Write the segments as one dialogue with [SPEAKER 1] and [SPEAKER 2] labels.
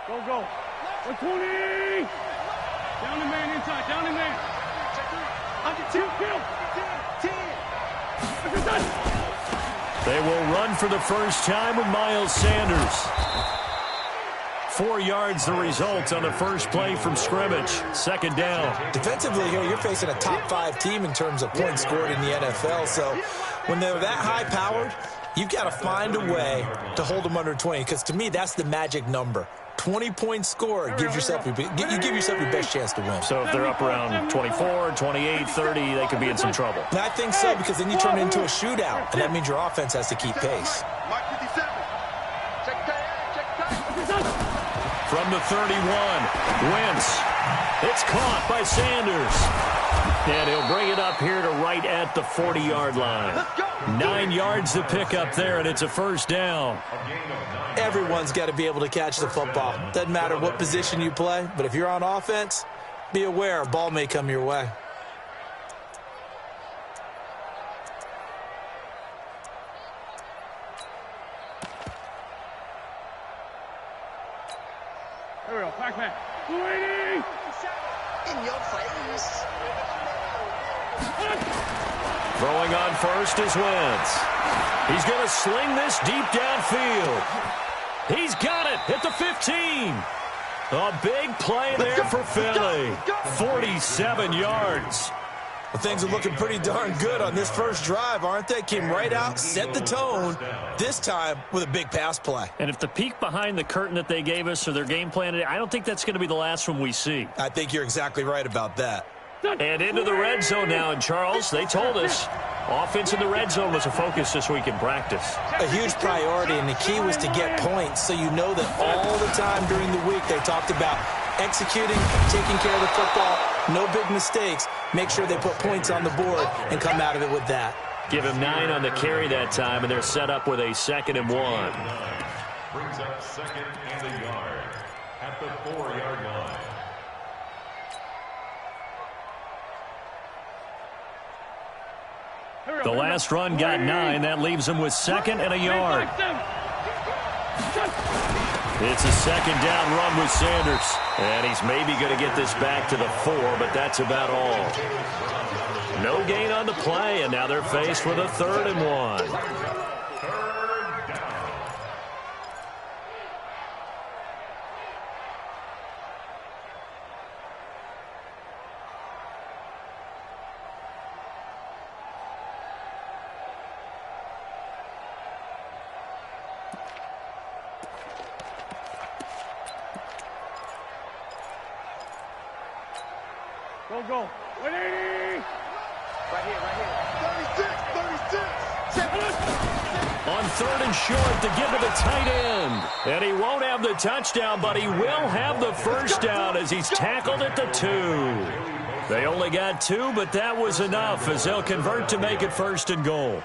[SPEAKER 1] Go, go. 120. Down the man inside. Down the man.
[SPEAKER 2] They will run for the first time with Miles Sanders. 4 yards the result on the first play from scrimmage. Second down.
[SPEAKER 3] Defensively here, you're facing a top 5 team in terms of points scored in the NFL. So when they're that high-powered, you've got to find a way to hold them under 20. Because to me, that's the magic number. 20 points scored, you give yourself your best chance to win.
[SPEAKER 2] So if they're up around 24, 28, 30, they could be in some trouble.
[SPEAKER 3] And I think so, because then you turn it into a shootout, and that means your offense has to keep pace.
[SPEAKER 2] From the 31, Wentz. It's caught by Sanders. And he'll bring it up here to right at the 40-yard line. 9 yards to pick up there, and it's a first down.
[SPEAKER 3] Everyone's got to be able to catch the football. Doesn't matter what position you play, but if you're on offense, be aware a ball may come your way.
[SPEAKER 1] Here we go. Back. 280.
[SPEAKER 4] In your face.
[SPEAKER 2] Throwing on first is Wentz. He's going to sling this deep downfield. He's got it at the 15. A big play there for Philly. 47 yards.
[SPEAKER 3] Well, things are looking pretty darn good on this first drive, aren't they? Came right out, set the tone, this time with a big pass play.
[SPEAKER 2] And if the peek behind the curtain that they gave us or their game plan, I don't think that's going to be the last one we see.
[SPEAKER 3] I think you're exactly right about that.
[SPEAKER 2] And into the red zone now, and Charles, they told us offense in the red zone was a focus this week in practice.
[SPEAKER 3] A huge priority, and the key was to get points, so you know that all the time during the week they talked about executing, taking care of the football, no big mistakes, make sure they put points on the board and come out of it with that.
[SPEAKER 2] Give him 9 on the carry that time, and they're set up with a 2nd and 1.
[SPEAKER 5] Brings up 2nd and a yard at the 4-yard line.
[SPEAKER 2] The last run got 9. That leaves him with 2nd and a yard. It's a 2nd down run with Sanders. And he's maybe going to get this back to the 4, but that's about all. No gain on the play, and now they're faced with a 3rd and 1.
[SPEAKER 1] Go. 180.
[SPEAKER 4] Right here. 36.
[SPEAKER 2] On 3rd and short to give to the tight end. And he won't have the touchdown, but he will have the first down as he's tackled at the 2. They only got 2, but that was enough as they'll convert to make it 1st and goal.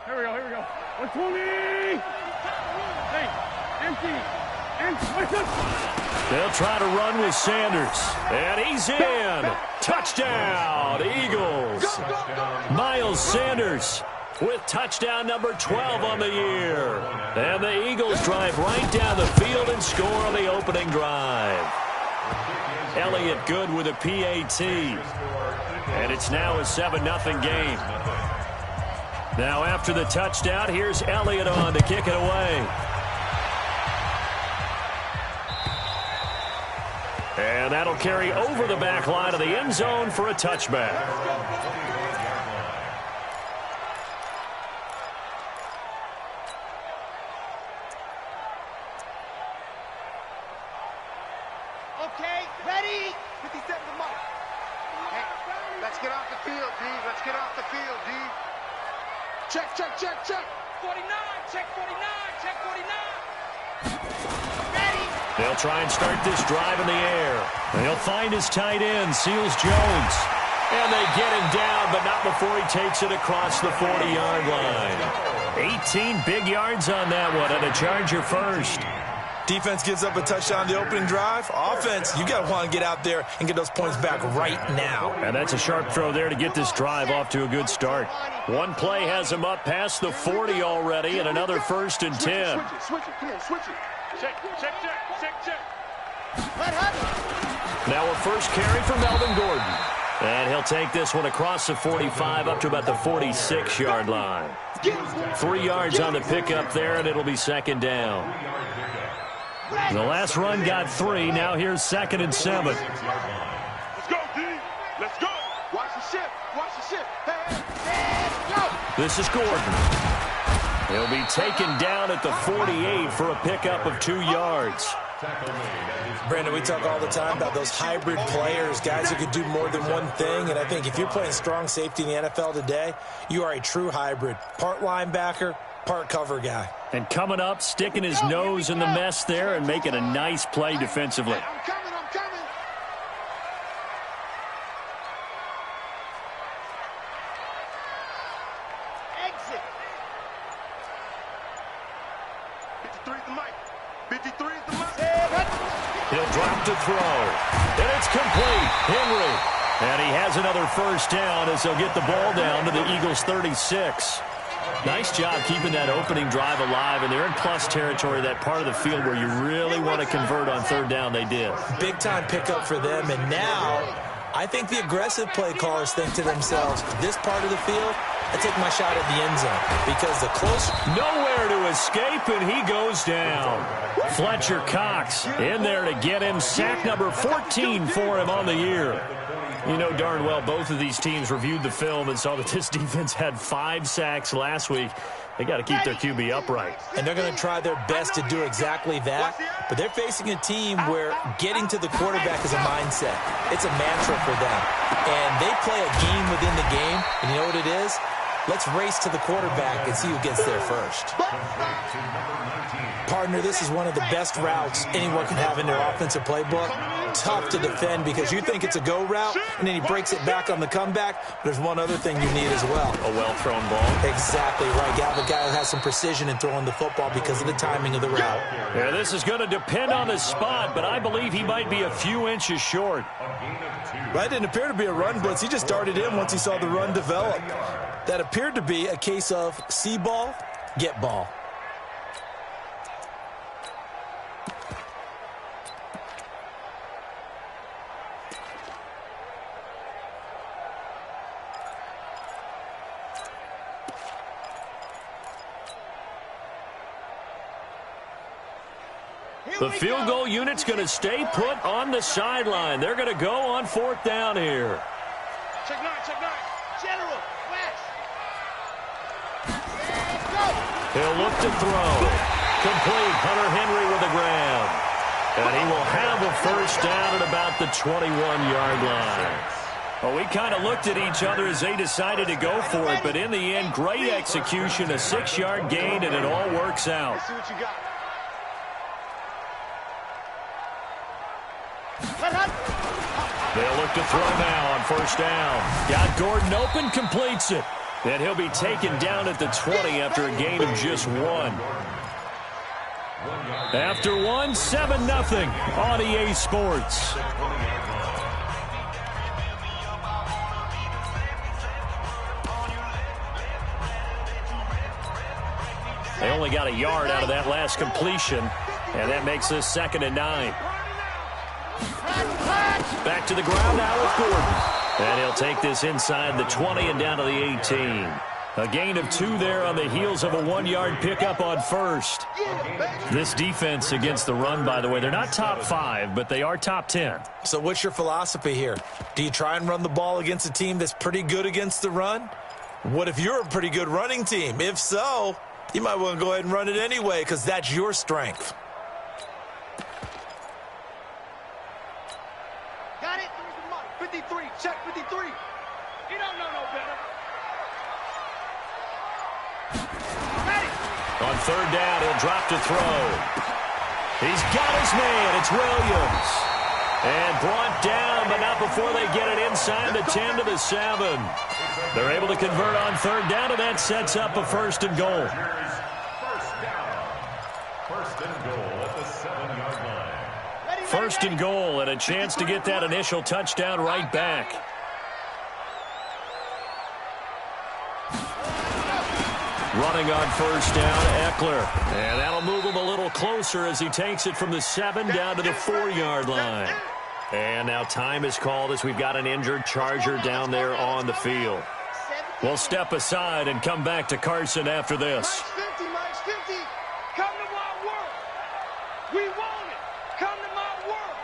[SPEAKER 1] Here we go. 120. Hey, empty.
[SPEAKER 2] They'll try to run with Sanders. And he's in. Touchdown, Eagles. Miles Sanders with touchdown number 12 on the year. And the Eagles drive right down the field and score on the opening drive. Elliott good with a PAT. And it's now a 7-0 game. Now after the touchdown, here's Elliott on to kick it away. And that'll carry over the back line of the end zone for a touchback.
[SPEAKER 4] Okay, ready? 57 to the mark. Hey, let's get off the field, D. Let's get off the field, D. Check. 49, check 49. Ready?
[SPEAKER 2] They'll try and start this drive in the air. They'll find his tight end, Seals Jones. And they get him down, but not before he takes it across the 40-yard line. 18 big yards on that one, and a Charger first.
[SPEAKER 3] Defense gives up a touchdown the opening drive. Offense, you got to want to get out there and get those points back right now.
[SPEAKER 2] And that's a sharp throw there to get this drive off to a good start. One play has him up past the 40 already, and another 1st and 10.
[SPEAKER 4] Switch it. Come on, switch it. Check.
[SPEAKER 2] Now a first carry for Melvin Gordon. And he'll take this one across the 45 up to about the 46-yard line. 3 yards on the pickup there, and it'll be 2nd down. The last run got 3. Now here's 2nd and 7.
[SPEAKER 4] Let's go, D. Let's go. Watch the ship. Hey, go.
[SPEAKER 2] This is Gordon. He'll be taken down at the 48 for a pickup of 2 yards.
[SPEAKER 3] Brandon, we talk all the time about those hybrid players, guys who could do more than one thing. And I think if you're playing strong safety in the NFL today, you are a true hybrid. Part linebacker, part cover guy.
[SPEAKER 2] And coming up, sticking his nose in the mess there and making a nice play defensively.
[SPEAKER 4] I'm coming. Exit. 53 is the mic. 53 is the mic.
[SPEAKER 2] He'll drop to throw. And it's complete. Henry. And he has another 1st down as they'll get the ball down to the Eagles' 36. Nice job keeping that opening drive alive, and they're in plus territory, that part of the field where you really want to convert on 3rd down. They did.
[SPEAKER 3] Big-time pickup for them, and now I think the aggressive play callers think to themselves, this part of the field, I take my shot at the end zone because the closer.
[SPEAKER 2] Nowhere to escape, and he goes down. Fletcher Cox in there to get him. Sack number 14 for him on the year. You know darn well both of these teams reviewed the film and saw that this defense had 5 sacks last week. They got to keep their QB upright.
[SPEAKER 3] And they're going to try their best to do exactly that. But they're facing a team where getting to the quarterback is a mindset. It's a mantra for them. And they play a game within the game. And you know what it is? Let's race to the quarterback and see who gets there first. Partner, this is one of the best routes anyone can have in their offensive playbook. Tough to defend because you think it's a go route, and then he breaks it back on the comeback. There's one other thing you need as well.
[SPEAKER 2] A well-thrown ball.
[SPEAKER 3] Exactly right. You have a guy who has some precision in throwing the football because of the timing of the route.
[SPEAKER 2] Yeah, this is going to depend on the spot, but I believe he might be a few inches short.
[SPEAKER 3] That didn't appear to be a run blitz. He just darted in once he saw the run develop. That appeared to be a case of see ball, get ball.
[SPEAKER 2] The field goal unit's going to stay put on the sideline. They're going to go on 4th down here.
[SPEAKER 4] Check 9. General, West.
[SPEAKER 2] He'll look to throw. Complete. Hunter Henry with the grab. And he will have a 1st down at about the 21-yard line. Well, we kind of looked at each other as they decided to go for it, but in the end, great execution, a 6-yard gain, and it all works out.
[SPEAKER 4] Let's see what you got.
[SPEAKER 2] They'll look to throw now on 1st down. Got Gordon open, completes it. And he'll be taken down at the 20 after a gain of just 1. After 1, 7-0 on EA Sports. They only got a yard out of that last completion, and that makes this 2nd and 9. Back to the ground now with Gordon. And he'll take this inside the 20 and down to the 18. A gain of 2 there on the heels of a 1-yard pickup on 1st. This defense against the run, by the way, they're not top 5, but they are top 10.
[SPEAKER 3] So what's your philosophy here? Do you try and run the ball against a team that's pretty good against the run? What if you're a pretty good running team? If so, you might want to go ahead and run it anyway because that's your strength.
[SPEAKER 4] Got it. 53. Check 53. You don't know no better.
[SPEAKER 2] On 3rd down, he'll drop to throw. He's got his man. It's Williams. And brought down, but not before they get it inside the 10 to the 7. They're able to convert on 3rd down, and that sets up a 1st and goal.
[SPEAKER 5] First and goal at the 7.
[SPEAKER 2] First and goal, and a chance to get that initial touchdown right back. Running on first down, Eckler. And that'll move him a little closer as he takes it from the 7 down to the 4-yard line. And now time is called as we've got an injured Charger down there on the field. We'll step aside and come back to Carson after this.
[SPEAKER 4] Mike's 50, Mike's 50. Come to my work. We want it. Come to my work.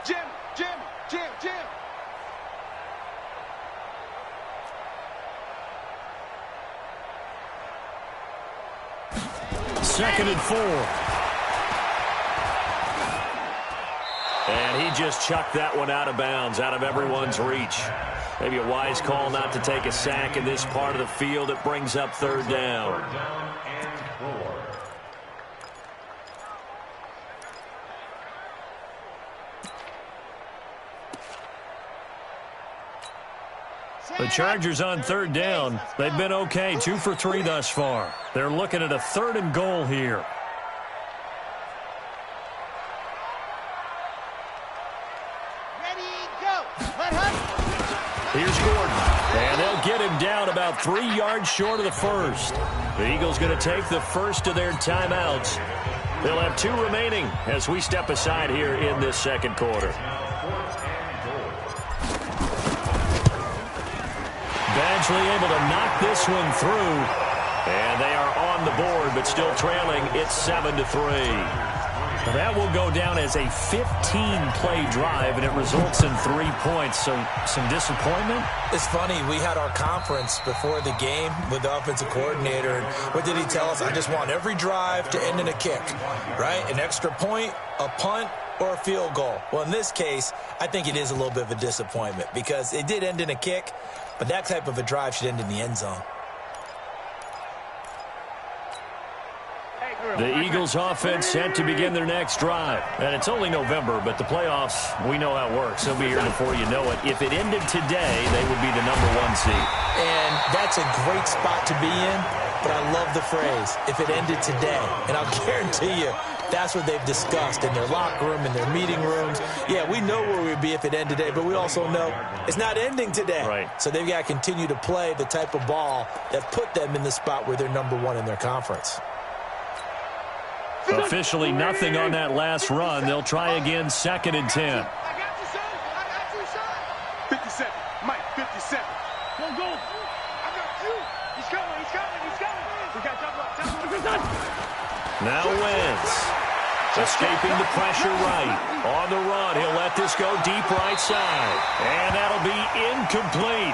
[SPEAKER 4] Jim, Jim, Jim, Jim.
[SPEAKER 2] Second and 4. And he just chucked that one out of bounds, out of everyone's reach. Maybe a wise call not to take a sack in this part of the field. It brings up third down.
[SPEAKER 5] Third down and 4.
[SPEAKER 2] The Chargers on third down. They've been okay, 2 for 3 thus far. They're looking at a 3rd and goal here.
[SPEAKER 4] Ready, go.
[SPEAKER 2] Here's Gordon. And they'll get him down about 3 yards short of the first. The Eagles going to take the first of their timeouts. They'll have 2 remaining as we step aside here in this second quarter. Badgley able to knock this one through. And they are on the board, but still trailing. It's 7-3. That will go down as a 15-play drive, and it results in 3 points. So some disappointment?
[SPEAKER 3] It's funny, we had our conference before the game with the offensive coordinator, and what did he tell us? I just want every drive to end in a kick, right? An extra point, a punt, or a field goal. Well, in this case, I think it is a little bit of a disappointment because it did end in a kick, but that type of a drive should end in the end zone.
[SPEAKER 2] The Eagles offense set to begin their next drive. And it's only November, but the playoffs, we know how it works. They'll be here before you know it. If it ended today, they would be the #1 seed.
[SPEAKER 3] And that's a great spot to be in, but I love the phrase, if it ended today. And I'll guarantee you, that's what they've discussed in their locker room, in their meeting rooms. Yeah, we know where we'd be if it ended today, but we also know it's not ending today.
[SPEAKER 2] Right.
[SPEAKER 3] So they've got to continue to play the type of ball that put them in the spot where they're #1 in their conference.
[SPEAKER 2] Officially nothing on that last run. They'll try again, 2nd and 10.
[SPEAKER 4] I got you, son. I got you, son. 57. Mike, 57.
[SPEAKER 1] Go, go.
[SPEAKER 4] I got you. He's coming. He's coming. He's coming. We got double.
[SPEAKER 2] Now Wentz. Escaping the pressure right. On the run, he'll let this go deep right side. And that'll be incomplete.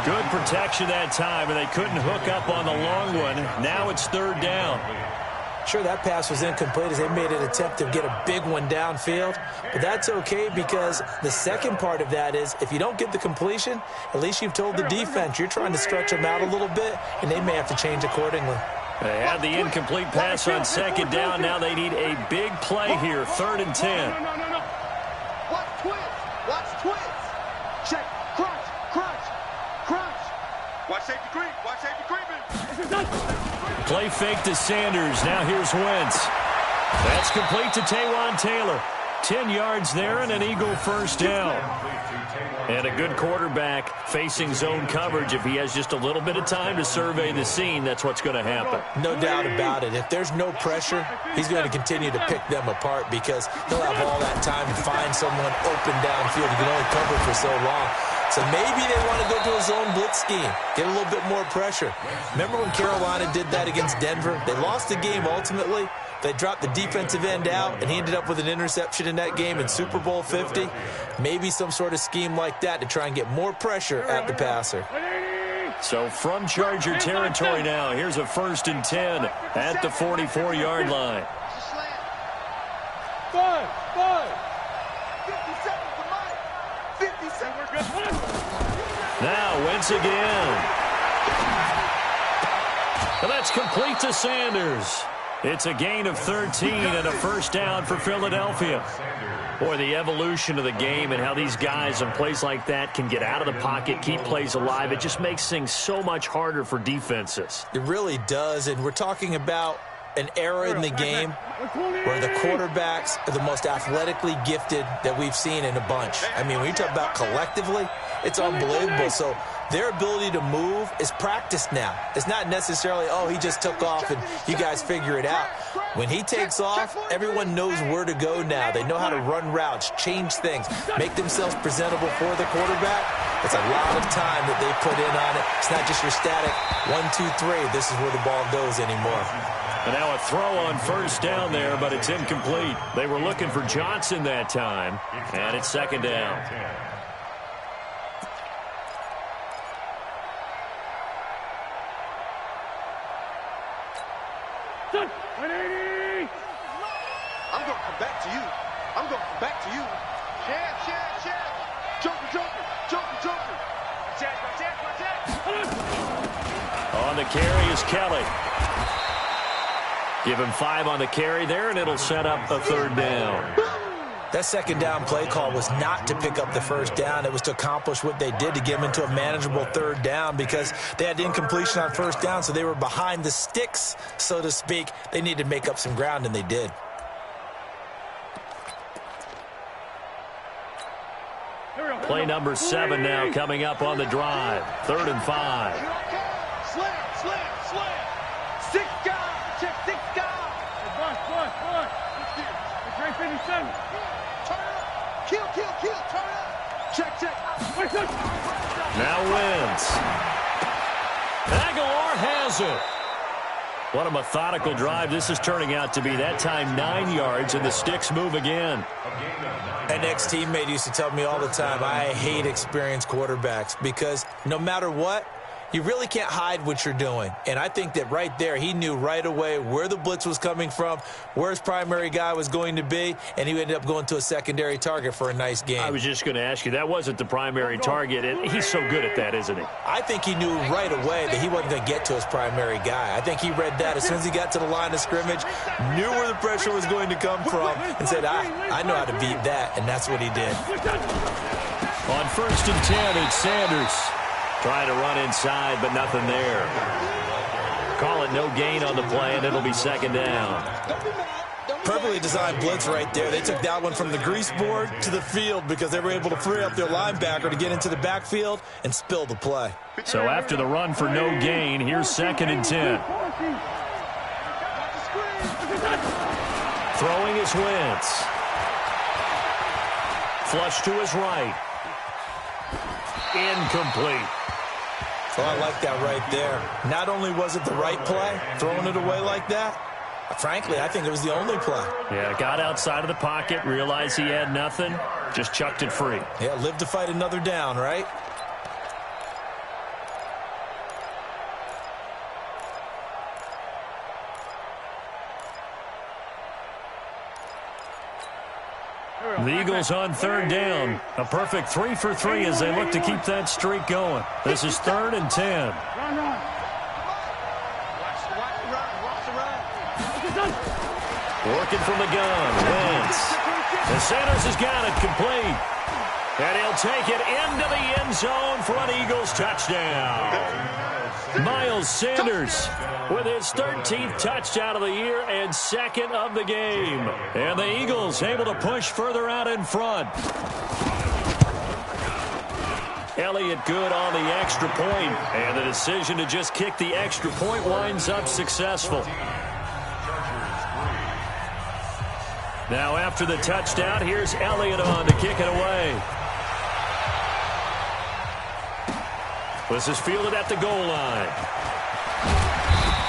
[SPEAKER 2] Good protection that time, and they couldn't hook up on the long one. Now it's 3rd down.
[SPEAKER 3] Sure, that pass was incomplete as they made an attempt to get a big one downfield. But that's okay because the second part of that is if you don't get the completion, at least you've told the defense you're trying to stretch them out a little bit, and they may have to change accordingly.
[SPEAKER 2] They had the incomplete pass on 2nd down. Now they need a big play here, 3rd and 10.
[SPEAKER 4] No. Watch twins. Watch twins. Check. Crunch. Crunch. Crunch. Watch safety creep. Watch safety creeping.
[SPEAKER 2] Play fake to Sanders. Now here's Wentz. That's complete to Taywan Taylor. 10 yards there and an Eagle first down. And a good quarterback facing zone coverage. If he has just a little bit of time to survey the scene, that's what's going to happen.
[SPEAKER 3] No doubt about it. If there's no pressure, he's going to continue to pick them apart because he'll have all that time to find someone open downfield. He can only cover for so long. So maybe they want to go to a zone blitz scheme, get a little bit more pressure. Remember when Carolina did that against Denver? They lost the game ultimately. They dropped the defensive end out, and he ended up with an interception in that game in Super Bowl 50. Maybe some sort of scheme like that to try and get more pressure at the passer.
[SPEAKER 2] So from Charger territory now, here's a 1st and 10 at the 44-yard line.
[SPEAKER 4] 5. 57 to Mike. 57.
[SPEAKER 2] Now Wentz again. And that's complete to Sanders. It's a gain of 13 and a first down for Philadelphia. Boy, the evolution of the game and how these guys in plays like that can get out of the pocket, keep plays alive, it just makes things so much harder for defenses.
[SPEAKER 3] It really does, and we're talking about an era in the game where the quarterbacks are the most athletically gifted that we've seen in a bunch. I mean, when you talk about collectively, it's unbelievable. So their ability to move is practiced now. It's not necessarily, oh, he just took off and you guys figure it out. When he takes off, everyone knows where to go now. They know how to run routes, change things, make themselves presentable for the quarterback. It's a lot of time that they put in on it. It's not just your static 1, 2, 3. This is where the ball goes anymore.
[SPEAKER 2] And now a throw on first down there, but it's incomplete. They were looking for Johnson that time, and it's second down.
[SPEAKER 4] I'm going to come back to you. I'm going to come back to you. Chad. Joker.
[SPEAKER 2] On the carry is Kelly. Give him 5 on the carry there, and it'll set up a third down.
[SPEAKER 3] That second down play call was not to pick up the first down. It was to accomplish what they did to get them into a manageable third down because they had incompletion on first down, so they were behind the sticks, so to speak. They needed to make up some ground, and they did.
[SPEAKER 2] Play number 7 now coming up on the drive. 3rd and 5.
[SPEAKER 4] Slam. 6 guys. Check 6 guys.
[SPEAKER 1] Boss. It's right 57.
[SPEAKER 4] Turn up. Kill. Turn up. Check.
[SPEAKER 2] Now wins. Aguilar has it. What a methodical drive this is turning out to be. That time 9 yards, and the sticks move again.
[SPEAKER 3] An ex-teammate used to tell me all the time, I hate experienced quarterbacks because no matter what, you really can't hide what you're doing. And I think that right there, he knew right away where the blitz was coming from, where his primary guy was going to be, and he ended up going to a secondary target for a nice game.
[SPEAKER 2] I was just going to ask you, that wasn't the primary target, and he's so good at that, isn't he?
[SPEAKER 3] I think he knew right away that he wasn't going to get to his primary guy. I think he read that as soon as he got to the line of scrimmage, knew where the pressure was going to come from, and said, I know how to beat that, and that's what he did.
[SPEAKER 2] On 1st and 10, it's Sanders. Trying to run inside, but nothing there. Call it no gain on the play, and it'll be second down.
[SPEAKER 3] Perfectly designed blitz right there. They took that one from the grease board to the field because they were able to free up their linebacker to get into the backfield and spill the play.
[SPEAKER 2] So after the run for no gain, here's 2nd and 10. Throwing is Wentz. Flush to his right. Incomplete.
[SPEAKER 3] Oh, I like that right there. Not only was it the right play, throwing it away like that, frankly, I think it was the only play.
[SPEAKER 2] Yeah, got outside of the pocket, realized he had nothing, just chucked it free.
[SPEAKER 3] Yeah, live to fight another down, right?
[SPEAKER 2] The Eagles on 3rd down. A perfect 3 for 3 as they look to keep that streak going. This is 3rd and 10. Working from the gun. Wentz. And Sanders has got it complete. And he'll take it into the end zone for an Eagles touchdown. Miles Sanders with his 13th touchdown of the year and 2nd of the game. And the Eagles able to push further out in front. Elliott good on the extra point, and the decision to just kick the extra point winds up successful. Now after the touchdown, here's Elliott on to kick it away. This is fielded at the goal line.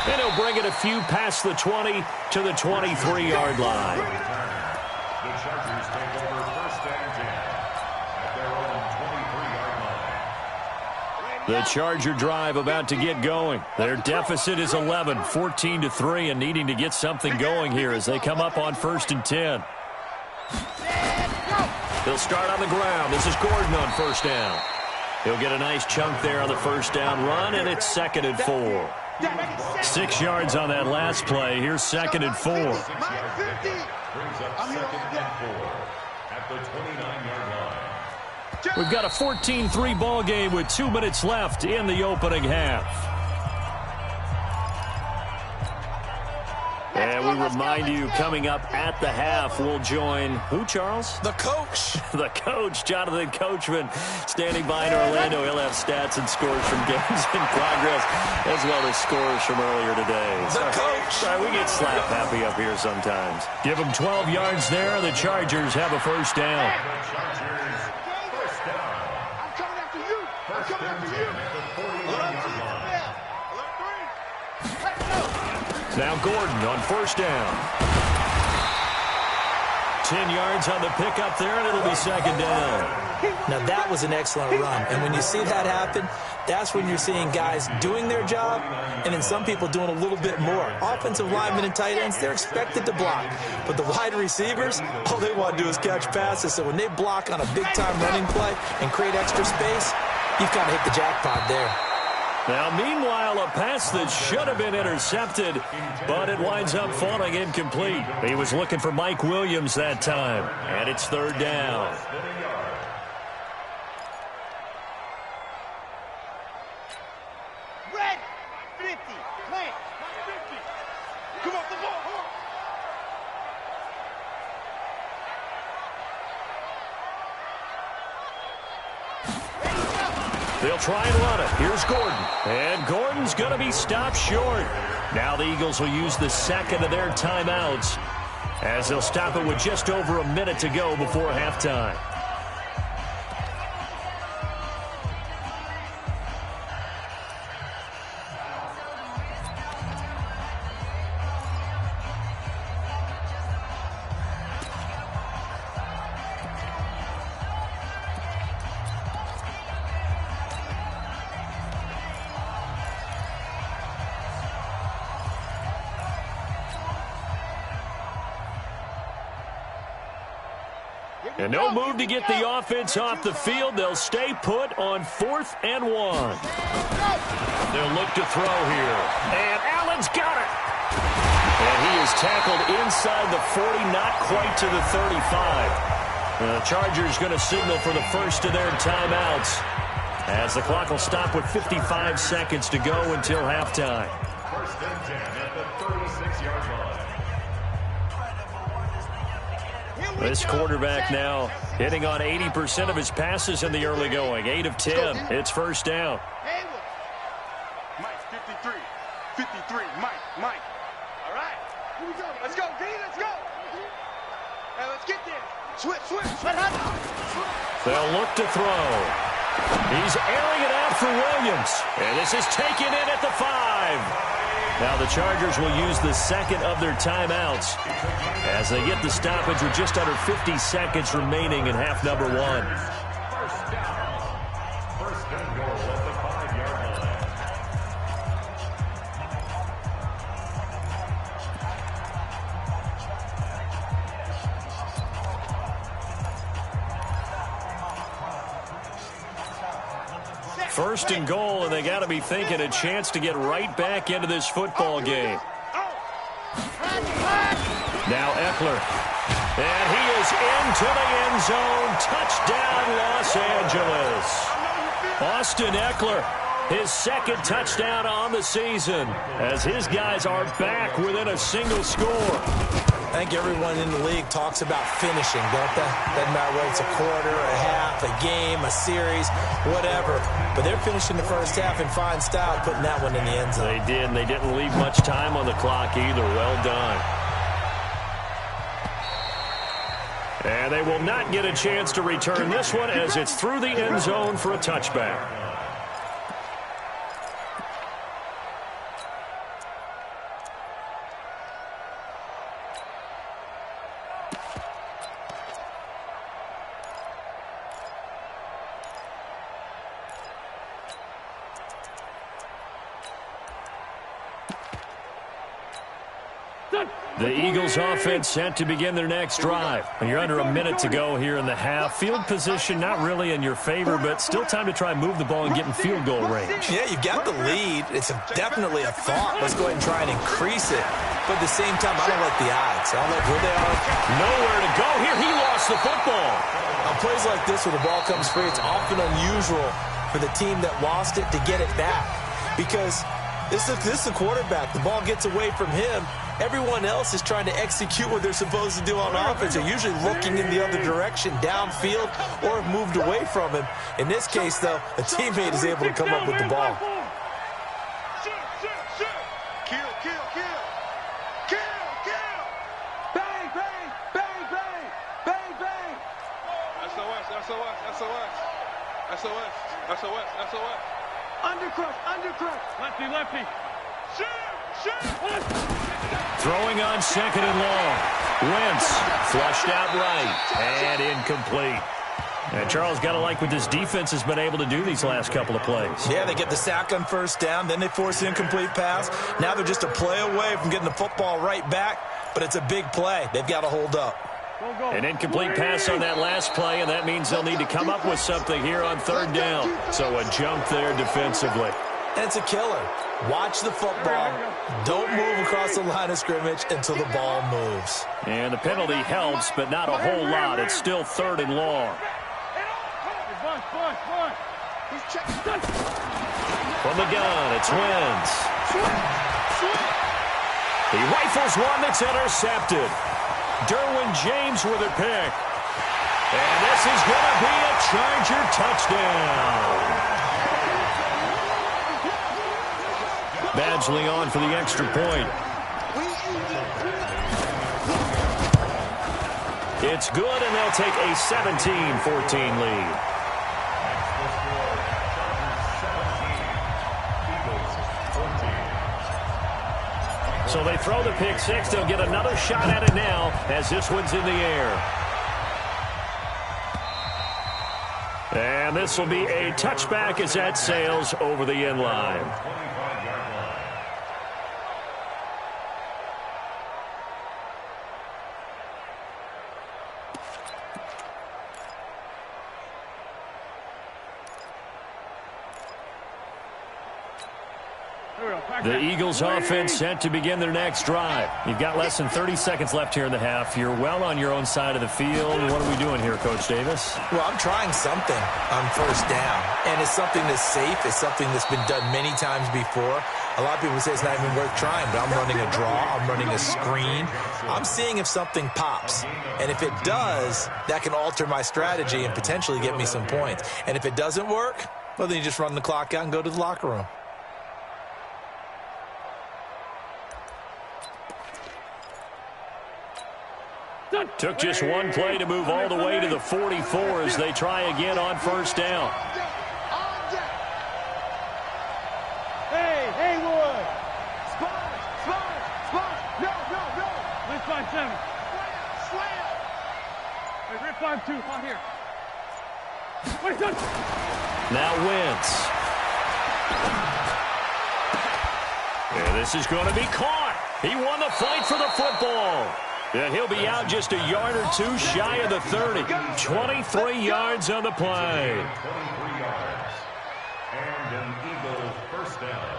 [SPEAKER 2] And he'll bring it a few past the 20 to the 23-yard line.
[SPEAKER 5] The Chargers take over 1st and 10 at their own 23-yard line.
[SPEAKER 2] The Charger drive about to get going. Their deficit is 11, 14-3, and needing to get something going here as they come up on 1st and 10. They'll start on the ground. This is Gordon on 1st down. He'll get a nice chunk there on the 1st down run, and it's 2nd and 4.
[SPEAKER 4] that.
[SPEAKER 2] 6 yards on that last play. Here's 2nd and 4.
[SPEAKER 5] Brings up 2nd and 4 at the 29-yard line.
[SPEAKER 2] We've got a 14-3 ball game with 2 minutes left in the opening half. And we remind you, coming up at the half, we'll join who, Charles?
[SPEAKER 3] The coach.
[SPEAKER 2] The coach, Jonathan Coachman, standing by in Orlando. He'll have stats and scores from games in progress, as well as scores from earlier today.
[SPEAKER 3] The coach.
[SPEAKER 2] Sorry, we get slap happy up here sometimes. Give them 12 yards there. The Chargers have a first down.
[SPEAKER 4] I'm coming after you. I'm coming after you.
[SPEAKER 2] Now Gordon on first down. 10 yards on the pickup there, and it'll be 2nd down.
[SPEAKER 3] Now, that was an excellent run. And when you see that happen, that's when you're seeing guys doing their job and then some people doing a little bit more. Offensive linemen and tight ends, they're expected to block. But the wide receivers, all they want to do is catch passes. So when they block on a big-time running play and create extra space, you've kind of hit the jackpot there.
[SPEAKER 2] Now, meanwhile, a pass that should have been intercepted, but it winds up falling incomplete. He was looking for Mike Williams that time, and it's 3rd down.
[SPEAKER 4] Red 50. Plant. 50. Come off the ball.
[SPEAKER 2] They'll try and run it. Here's Gordon. And Gordon's going to be stopped short. Now the Eagles will use the 2nd of their timeouts as they'll stop it with just over a minute to go before halftime. And no move to get the offense off the field. They'll stay put on 4th and 1. They'll look to throw here. And Allen's got it. And he is tackled inside the 40, not quite to the 35. The Chargers going to signal for the first of their timeouts as the clock will stop with 55 seconds to go until halftime.
[SPEAKER 5] 1st and 10 at the 36-yard line.
[SPEAKER 2] This quarterback now hitting on 80% of his passes in the early going. 8 of 10. It's first down.
[SPEAKER 4] Mike, 53. 53. Mike. All right. Here we go. Let's go, D. Let's go. Hey, let's get there. Switch.
[SPEAKER 2] They'll look to throw. He's airing it out for Williams. And this is taken in at the 5. Now the Chargers will use the 2nd of their timeouts as they get the stoppage with just under 50 seconds remaining in half number 1.
[SPEAKER 5] First down. 1st and goal at the 5-yard line.
[SPEAKER 2] First and goal, and they got to be thinking a chance to get right back into this football game. Now Eckler. And he is into the end zone. Touchdown, Los Angeles. Austin Eckler, his 2nd touchdown on the season as his guys are back within a single score.
[SPEAKER 3] I think everyone in the league talks about finishing, don't they? Doesn't matter whether it's a quarter, a half, a game, a series, whatever. But they're finishing the first half in fine style, putting that one in the end zone.
[SPEAKER 2] They did, and they didn't leave much time on the clock either. Well done. And they will not get a chance to return this one as it's through the end zone for a touchback. The Eagles offense set to begin their next drive. You're under a minute to go here in the half. Field position not really in your favor, but still time to try and move the ball and get in field goal range.
[SPEAKER 3] Yeah, you've got the lead. It's definitely a thought. Let's go ahead and try and increase it. But at the same time, I don't like the odds. I don't like where they are.
[SPEAKER 2] Nowhere to go here. He lost the football.
[SPEAKER 3] On plays like this where the ball comes free, it's often unusual for the team that lost it to get it back. Because this is the quarterback. The ball gets away from him. Everyone else is trying to execute what they're supposed to do on offense. They're usually looking in the other direction, downfield, or have moved away from him. In this case, though, a teammate is able to come up with the ball.
[SPEAKER 4] SOS. Undercrush.
[SPEAKER 1] Lefty.
[SPEAKER 2] Throwing on 2nd and long. Wentz flushed out right and incomplete. And Charles, got to like what this defense has been able to do these last couple of plays.
[SPEAKER 3] Yeah, they get the sack on first down, then they force an incomplete pass. Now they're just a play away from getting the football right back, but it's a big play. They've got to hold up.
[SPEAKER 2] An incomplete pass on that last play, and that means they'll need to come up with something here on 3rd down. So a jump there defensively.
[SPEAKER 3] And it's a killer. Watch the football. Don't move across the line of scrimmage until the ball moves.
[SPEAKER 2] And the penalty helps, but not a whole lot. It's still 3rd and long. From the gun, it's Wentz. He rifles one that's intercepted. Derwin James with a pick. And this is going to be a Charger touchdown. Badgley on for the extra point. It's good, and they'll take a 17-14 lead. So they throw the pick six. They'll get another shot at it now as this one's in the air. And this will be a touchback as that sails over the end line. The Eagles offense set to begin their next drive. You've got less than 30 seconds left here in the half. You're well on your own side of the field. What are we doing here, Coach Davis?
[SPEAKER 3] Well, I'm trying something on first down, and it's something that's safe. It's something that's been done many times before. A lot of people say it's not even worth trying, but I'm running a draw. I'm running a screen. I'm seeing if something pops, and if it does, that can alter my strategy and potentially get me some points. And if it doesn't work, well, then you just run the clock out and go to the locker room.
[SPEAKER 2] Took just one play to move all the way to the 44 as they try again on first down.
[SPEAKER 1] Hey, Haywood! Spot! No! Rip 5-7. Slam! Hey, Rip 5-2, on here. Wait, good!
[SPEAKER 2] Now Wentz. And this is going to be caught. He won the fight for the football. And he'll be out just a yard or two shy of the 30. 23 yards on the play.
[SPEAKER 5] 23 yards. And an Eagle first down.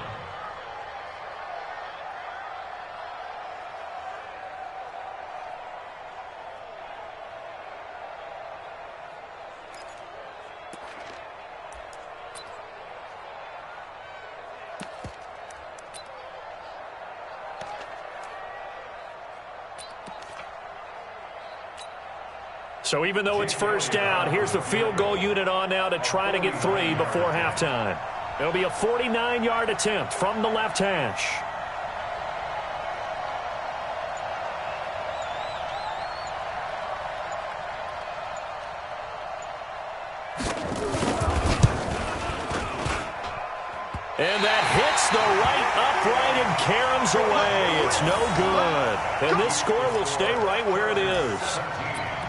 [SPEAKER 2] So even though it's first down, here's the field goal unit on now to try to get 3 before halftime. It'll be a 49-yard attempt from the left hash. And that hits the right upright and caroms away. It's no good. And this score will stay right where it is.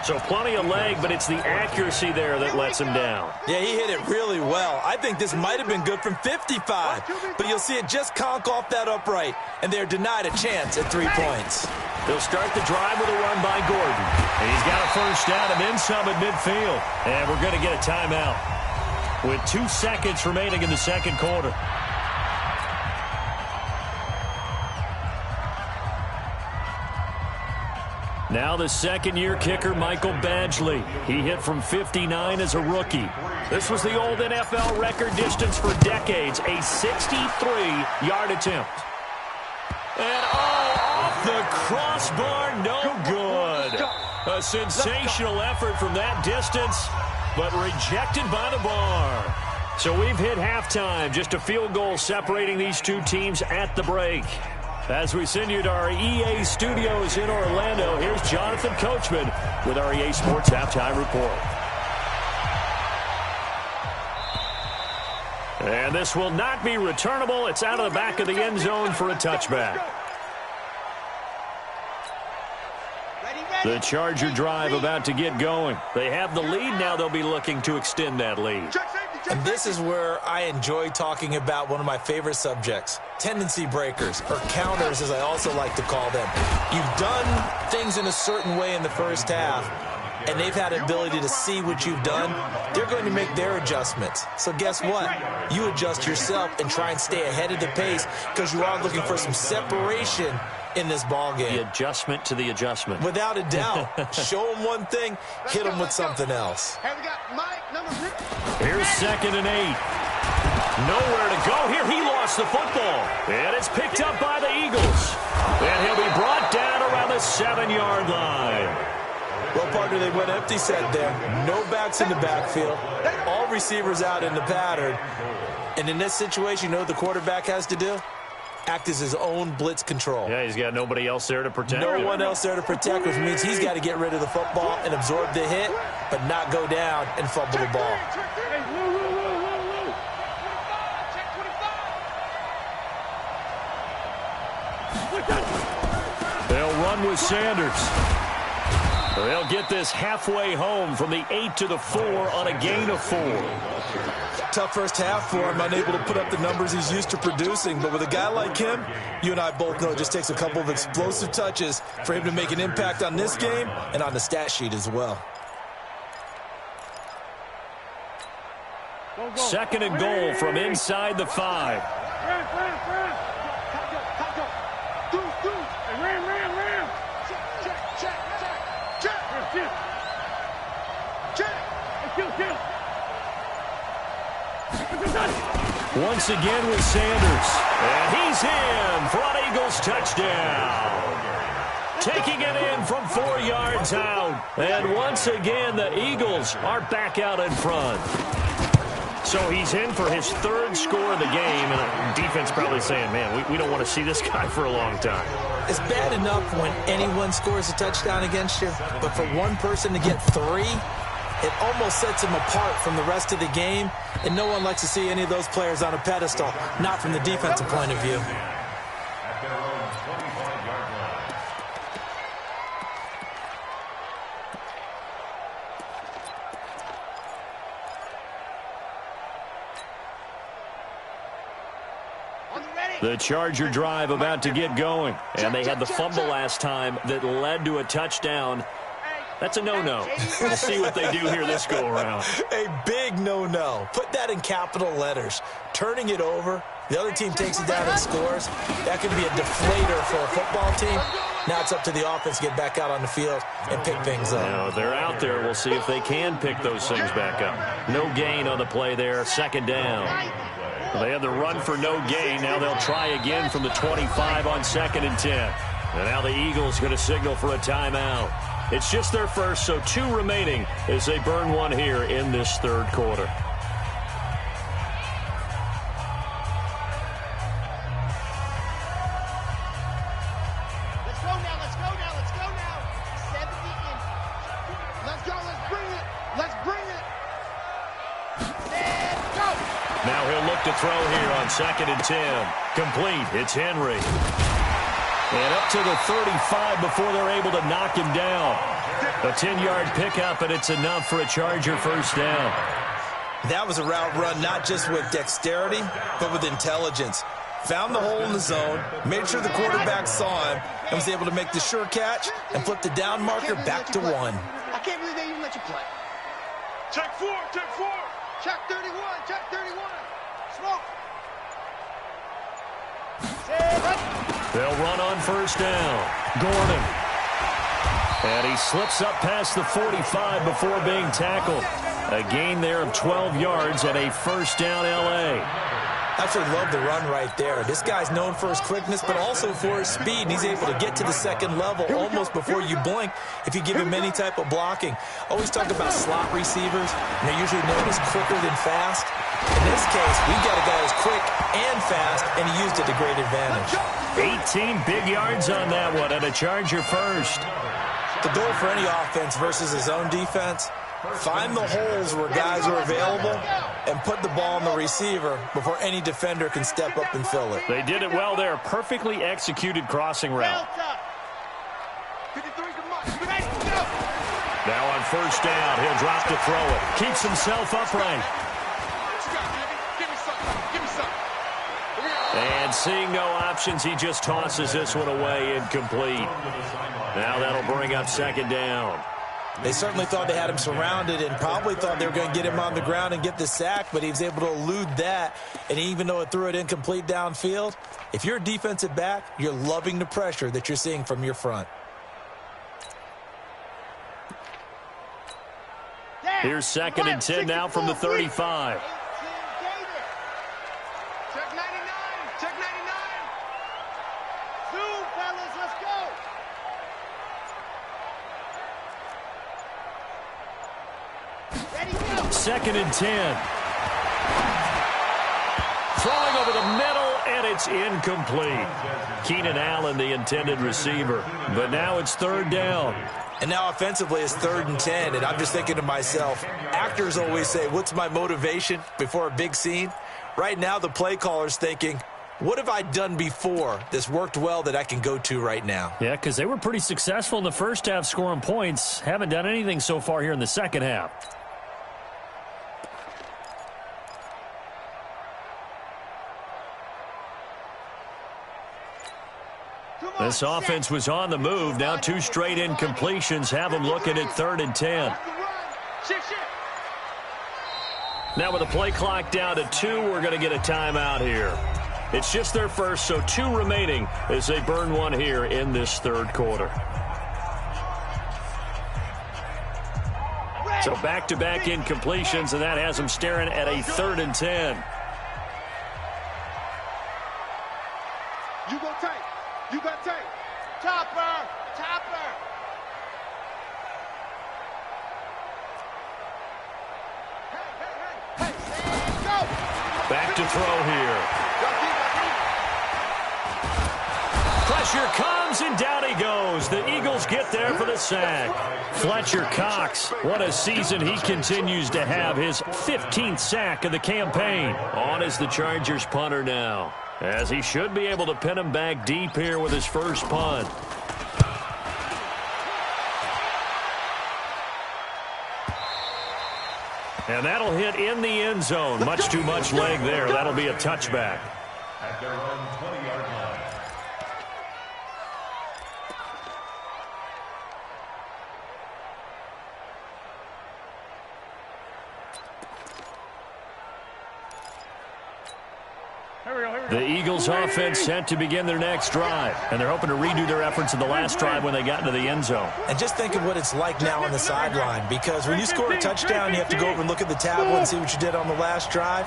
[SPEAKER 2] So plenty of leg, but it's the accuracy there that lets him down.
[SPEAKER 3] Yeah, he hit it really well. I think this might have been good from 55, but you'll see it just conk off that upright, and they're denied a chance at 3 points.
[SPEAKER 2] They'll start the drive with a run by Gordon. And he's got a first down and then some at midfield. And we're going to get a timeout with 2 seconds remaining in the second quarter. Now the second-year kicker, Michael Badgley. He hit from 59 as a rookie. This was the old NFL record distance for decades, a 63-yard attempt. And off the crossbar, no good. A sensational effort from that distance, but rejected by the bar. So we've hit halftime, just a field goal separating these two teams at the break. As we send you to our EA studios in Orlando, here's Jonathan Coachman with our EA Sports Halftime Report. And this will not be returnable. It's out of the back of the end zone for a touchback. The Charger drive about to get going. They have the lead. Now they'll be looking to extend that lead.
[SPEAKER 3] And this is where I enjoy talking about one of my favorite subjects, tendency breakers, or counters as I also like to call them. You've done things in a certain way in the first half, and they've had an ability to see what you've done. They're going to make their adjustments. So guess what? You adjust yourself and try and stay ahead of the pace because you are looking for some separation in this ball game.
[SPEAKER 2] The adjustment to the adjustment.
[SPEAKER 3] Without a doubt. Show them one thing, hit them with something else.
[SPEAKER 2] Here's 2nd and 8. Nowhere to go here. He lost the football. And it's picked up by the Eagles. And he'll be brought down around the 7-yard line.
[SPEAKER 3] Well, partner, they went empty set there. No backs in the backfield. All receivers out in the pattern. And in this situation, you know what the quarterback has to do? Act as his own blitz control.
[SPEAKER 2] Yeah, he's got nobody else there to protect him.
[SPEAKER 3] No one else there to protect, which means he's got to get rid of the football and absorb the hit, but not go down and fumble the ball.
[SPEAKER 2] They'll run with Sanders. They'll get this halfway home from the 8 to the 4 on a gain of 4.
[SPEAKER 3] Tough first half for him, unable to put up the numbers he's used to producing. But with a guy like him, you and I both know it just takes a couple of explosive touches for him to make an impact on this game and on the stat sheet as well.
[SPEAKER 2] 2nd and goal from inside the 5. Once again with Sanders. And he's in for an Eagles touchdown. Taking it in from 4 yards out. And once again, the Eagles are back out in front. So he's in for his 3rd score of the game. And the defense probably saying, man, we don't want to see this guy for a long time.
[SPEAKER 3] It's bad enough when anyone scores a touchdown against you. But for one person to get 3, it almost sets him apart from the rest of the game, and no one likes to see any of those players on a pedestal, not from the defensive point of view.
[SPEAKER 2] The Charger drive about to get going, and they had the fumble last time that led to a touchdown. That's a no-no. We'll see what they do here this go-around.
[SPEAKER 3] A big no-no. Put that in capital letters. Turning it over, the other team takes it down and scores. That could be a deflator for a football team. Now it's up to the offense to get back out on the field and pick things up.
[SPEAKER 2] Now, they're out there. We'll see if they can pick those things back up. No gain on the play there. 2nd down. They had the run for no gain. Now they'll try again from the 25 on 2nd and 10. And now the Eagles going to signal for a timeout. It's just their first, so 2 remaining as they burn one here in this 3rd quarter.
[SPEAKER 4] Let's go now, let's go now, let's go now. 70 in. Let's go, let's bring it. Let's bring it. And go.
[SPEAKER 2] Now he'll look to throw here on 2nd and 10. Complete. It's Henry. And up to the 35 before they're able to knock him down. A 10-yard pickup, and it's enough for a Charger first down.
[SPEAKER 3] That was a route run not just with dexterity, but with intelligence. Found the hole in the zone, made sure the quarterback saw him, and was able to make the sure catch and flip the down marker back to 1.
[SPEAKER 4] I can't believe they even let you play.
[SPEAKER 1] Check 4, check 4.
[SPEAKER 4] Check 31, check 31. Smoke.
[SPEAKER 2] They'll run on first down. Gordon. And he slips up past the 45 before being tackled. A gain there of 12 yards and a first down L.A.
[SPEAKER 3] Absolutely love the run right there. This guy's known for his quickness, but also for his speed. And he's able to get to the second level almost before you blink if you give him any type of blocking. Always talk about slot receivers, and they're usually known as quicker than fast. In this case, we've got a guy who's quick and fast, and he used it to great advantage.
[SPEAKER 2] 18 big yards on that one, and a Charger first.
[SPEAKER 3] The goal for any offense versus his own defense, find the holes where guys are available and put the ball on the receiver before any defender can step up and fill it.
[SPEAKER 2] They did it well there. Perfectly executed crossing route. Now on first down, he'll drop to throw it. Keeps himself upright. And seeing no options, he just tosses this one away incomplete. Now that'll bring up second down.
[SPEAKER 3] They certainly thought they had him surrounded and probably thought they were going to get him on the ground and get the sack, but he was able to elude that. And even though it threw it incomplete downfield, if you're a defensive back, you're loving the pressure that you're seeing from your front.
[SPEAKER 2] Here's second and 10 now from the 35.
[SPEAKER 4] Check 99, check 99. Two, fellas, let's go.
[SPEAKER 2] Second and 10. Throwing over the middle, and it's incomplete. Keenan Allen, the intended receiver. But now it's third down.
[SPEAKER 3] And now offensively it's 3rd and 10, and I'm just thinking to myself, actors always say, what's my motivation before a big scene? Right now the play caller's thinking, what have I done before that's worked well that I can go to right now?
[SPEAKER 2] Yeah, because they were pretty successful in the first half scoring points. Haven't done anything so far here in the second half. This offense was on the move. Now 2 straight incompletions have them looking at 3rd and 10. Now with the play clock down to 2, we're going to get a timeout here. It's just their first, so 2 remaining as they burn one here in this third quarter. So back-to-back incompletions, and that has them staring at a 3rd and 10.
[SPEAKER 4] You go tight. You got tight. Topper. Topper. Hey, go.
[SPEAKER 2] Back to throw here. Pressure comes, and down he goes. The Eagles get there for the sack. Fletcher Cox, what a season he continues to have. His 15th sack of the campaign. On is the Chargers punter now, as he should be able to pin him back deep here with his first punt. And that'll hit in the end zone. Much too much leg there. That'll be a touchback.
[SPEAKER 5] At their own 20-yard line.
[SPEAKER 2] The Eagles offense set to begin their next drive, and they're hoping to redo their efforts in the last drive when they got into the end zone.
[SPEAKER 3] And just think of what it's like now on the sideline, because when you score a touchdown, you have to go over and look at the tablet and see what you did on the last drive.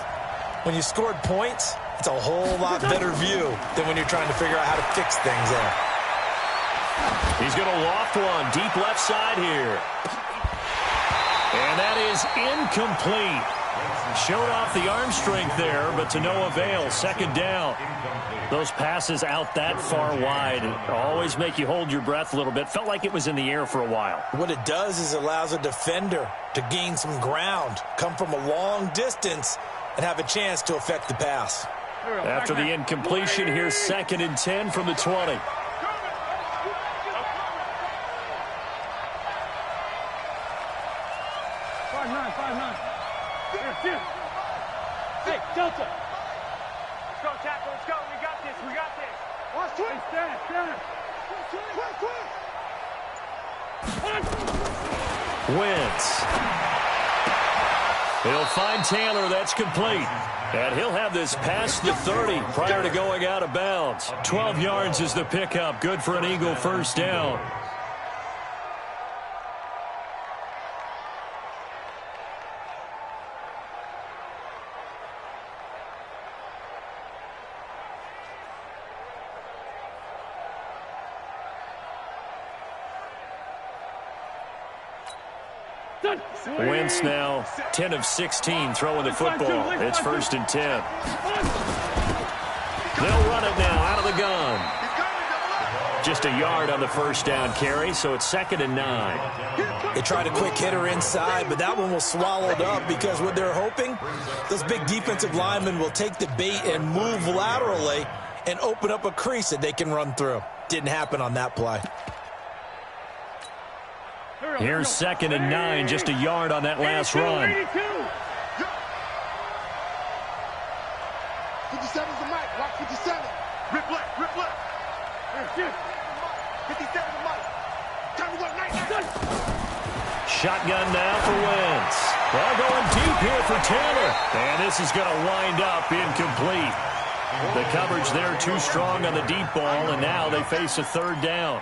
[SPEAKER 3] When you scored points, it's a whole lot better view than when you're trying to figure out how to fix things there.
[SPEAKER 2] He's going to loft one deep left side here. And that is incomplete. Showed off the arm strength there, but to no avail. Second down. Those passes out that far wide always make you hold your breath a little bit. Felt like it was in the air for a while.
[SPEAKER 3] What it does is it allows a defender to gain some ground, come from a long distance, and have a chance to affect the pass.
[SPEAKER 2] After the incompletion, here's 2nd and 10 from the 20.
[SPEAKER 1] Let's go. We got this. We got this.
[SPEAKER 4] Watch twin.
[SPEAKER 1] Hey, stand.
[SPEAKER 2] Wentz. He'll find Taylor. That's complete. And he'll have this past the 30 prior to going out of bounds. 12 yards is the pickup. Good for an Eagle first down. Wentz now 10 of 16 throwing the football. It's 1st and 10. They'll run it now out of the gun. Just a yard on the first down carry, so it's 2nd and 9.
[SPEAKER 3] They tried a quick hitter inside, but that one was swallowed up because what they're hoping, those big defensive linemen will take the bait and move laterally and open up a crease that they can run through. Didn't happen on that play.
[SPEAKER 2] Here's 2nd and 9, just a yard on that last run.
[SPEAKER 4] 57's the mic. Watch 57. Rip left. 57's the mic. Time to go. Night.
[SPEAKER 2] Shotgun now for Wentz. Well, going deep here for Taylor. And this is going to wind up incomplete. The coverage there too strong on the deep ball, and now they face a 3rd down.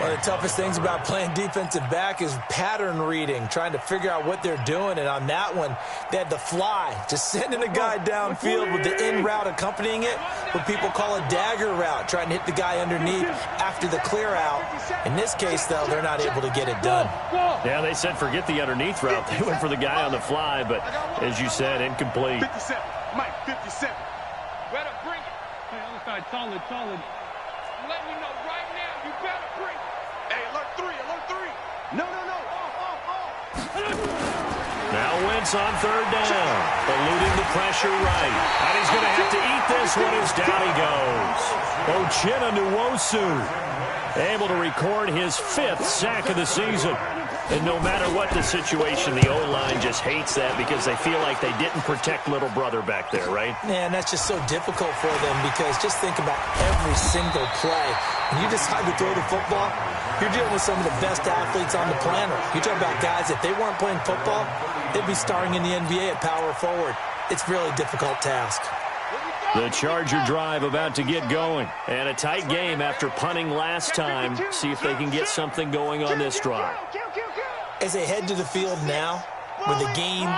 [SPEAKER 3] One of the toughest things about playing defensive back is pattern reading, trying to figure out what they're doing. And on that one, they had the fly, just sending a guy downfield with the in route accompanying it, what people call a dagger route, trying to hit the guy underneath after the clear out. In this case, though, they're not able to get it done.
[SPEAKER 2] Yeah, they said forget the underneath route. They went for the guy on the fly, but as you said, incomplete.
[SPEAKER 4] 57. Mike, 57.
[SPEAKER 1] Better bring it. Hey, other side, solid. I'm letting you know right now, you better bring it.
[SPEAKER 4] Hey, alert 3. No.
[SPEAKER 2] Now Wentz on 3rd down, eluding the pressure right. And he's going to have to eat this one as down he goes. Uchenna Nwosu able to record his 5th sack of the season. And no matter what the situation, the O-line just hates that because they feel like they didn't protect little brother back there, right?
[SPEAKER 3] Man, that's just so difficult for them because just think about every single play. When you decide to throw the football, you're dealing with some of the best athletes on the planet. You talk about guys, if they weren't playing football, they'd be starring in the NBA at power forward. It's a really difficult task.
[SPEAKER 2] The Charger drive about to get going. And a tight game after punting last time. See if they can get something going on this drive.
[SPEAKER 3] As they head to the field now, with the game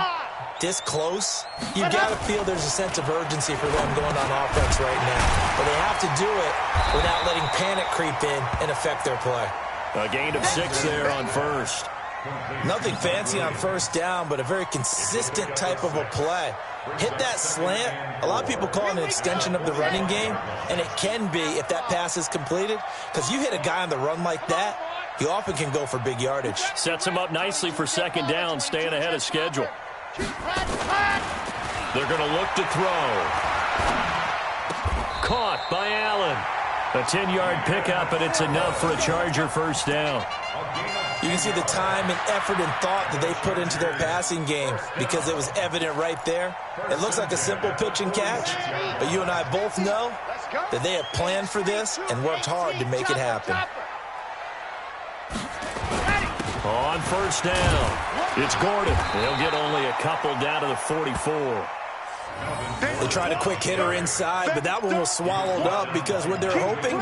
[SPEAKER 3] this close, you've got to feel there's a sense of urgency for them going on offense right now. But they have to do it without letting panic creep in and affect their play.
[SPEAKER 2] A gain of 6 there on 1st.
[SPEAKER 3] Nothing fancy on 1st down, but a very consistent type of a play. Hit that slant. A lot of people call it an extension of the running game, and it can be if that pass is completed, because you hit a guy on the run like that, he often can go for big yardage.
[SPEAKER 2] Sets him up nicely for 2nd down, staying ahead of schedule. They're going to look to throw. Caught by Allen. A 10-yard pickup, and it's enough for a Charger 1st down.
[SPEAKER 3] You can see the time and effort and thought that they put into their passing game because it was evident right there. It looks like a simple pitch and catch, but you and I both know that they have planned for this and worked hard to make it happen.
[SPEAKER 2] On 1st down, it's Gordon. They'll get only a couple down to the 44.
[SPEAKER 3] They tried a quick hitter inside, but that one was swallowed up because what they're hoping,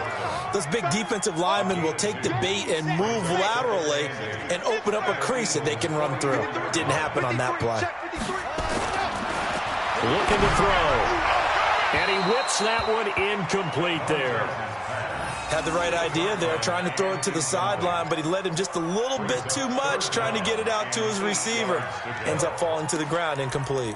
[SPEAKER 3] those big defensive linemen will take the bait and move laterally and open up a crease that they can run through. Didn't happen on that play.
[SPEAKER 2] Looking to throw. And he whips that one incomplete there.
[SPEAKER 3] Had the right idea there, trying to throw it to the sideline, but he led him just a little bit too much, trying to get it out to his receiver. Ends up falling to the ground, incomplete.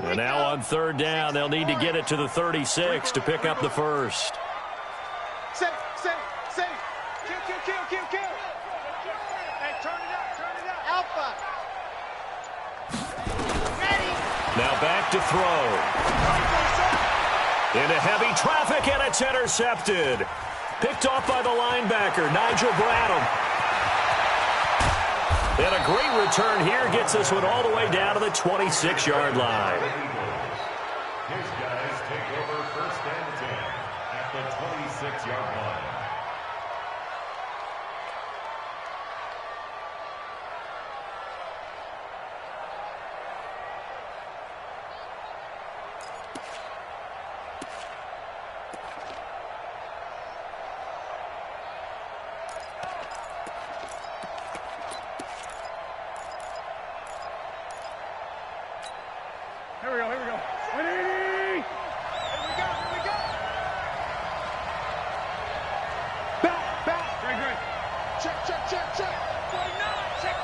[SPEAKER 2] And now on 3rd down, they'll need to get it to the 36 to pick up the 1st.
[SPEAKER 4] Say. Kill. Hey, turn it up. Alpha.
[SPEAKER 2] Now back to throw. Into heavy traffic, and it's intercepted. Picked off by the linebacker, Nigel Bradham. And a great return here gets this one all the way down to the 26-yard line.
[SPEAKER 5] His guys take over first and 10 at the 26-yard line.
[SPEAKER 1] Here we go. 180! Here we go. Back. Great. Check. 49, check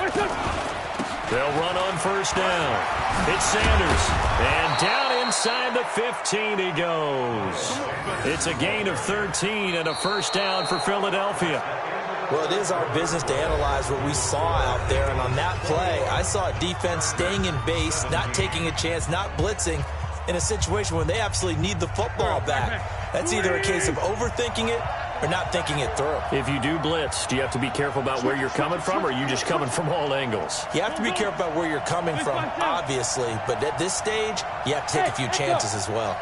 [SPEAKER 1] 49.
[SPEAKER 2] They'll run on first down. It's Sanders. And down inside the 15 he goes. It's a gain of 13 and a first down for Philadelphia.
[SPEAKER 3] Well, it is our business to analyze what we saw out there, and on that play, I saw a defense staying in base, not taking a chance, not blitzing, in a situation where they absolutely need the football back. That's either a case of overthinking it or not thinking it through.
[SPEAKER 2] If you do blitz, do you have to be careful about where you're coming from, or are you just coming from all angles?
[SPEAKER 3] You have to be careful about where you're coming from, obviously, but at this stage, you have to take a few chances as well.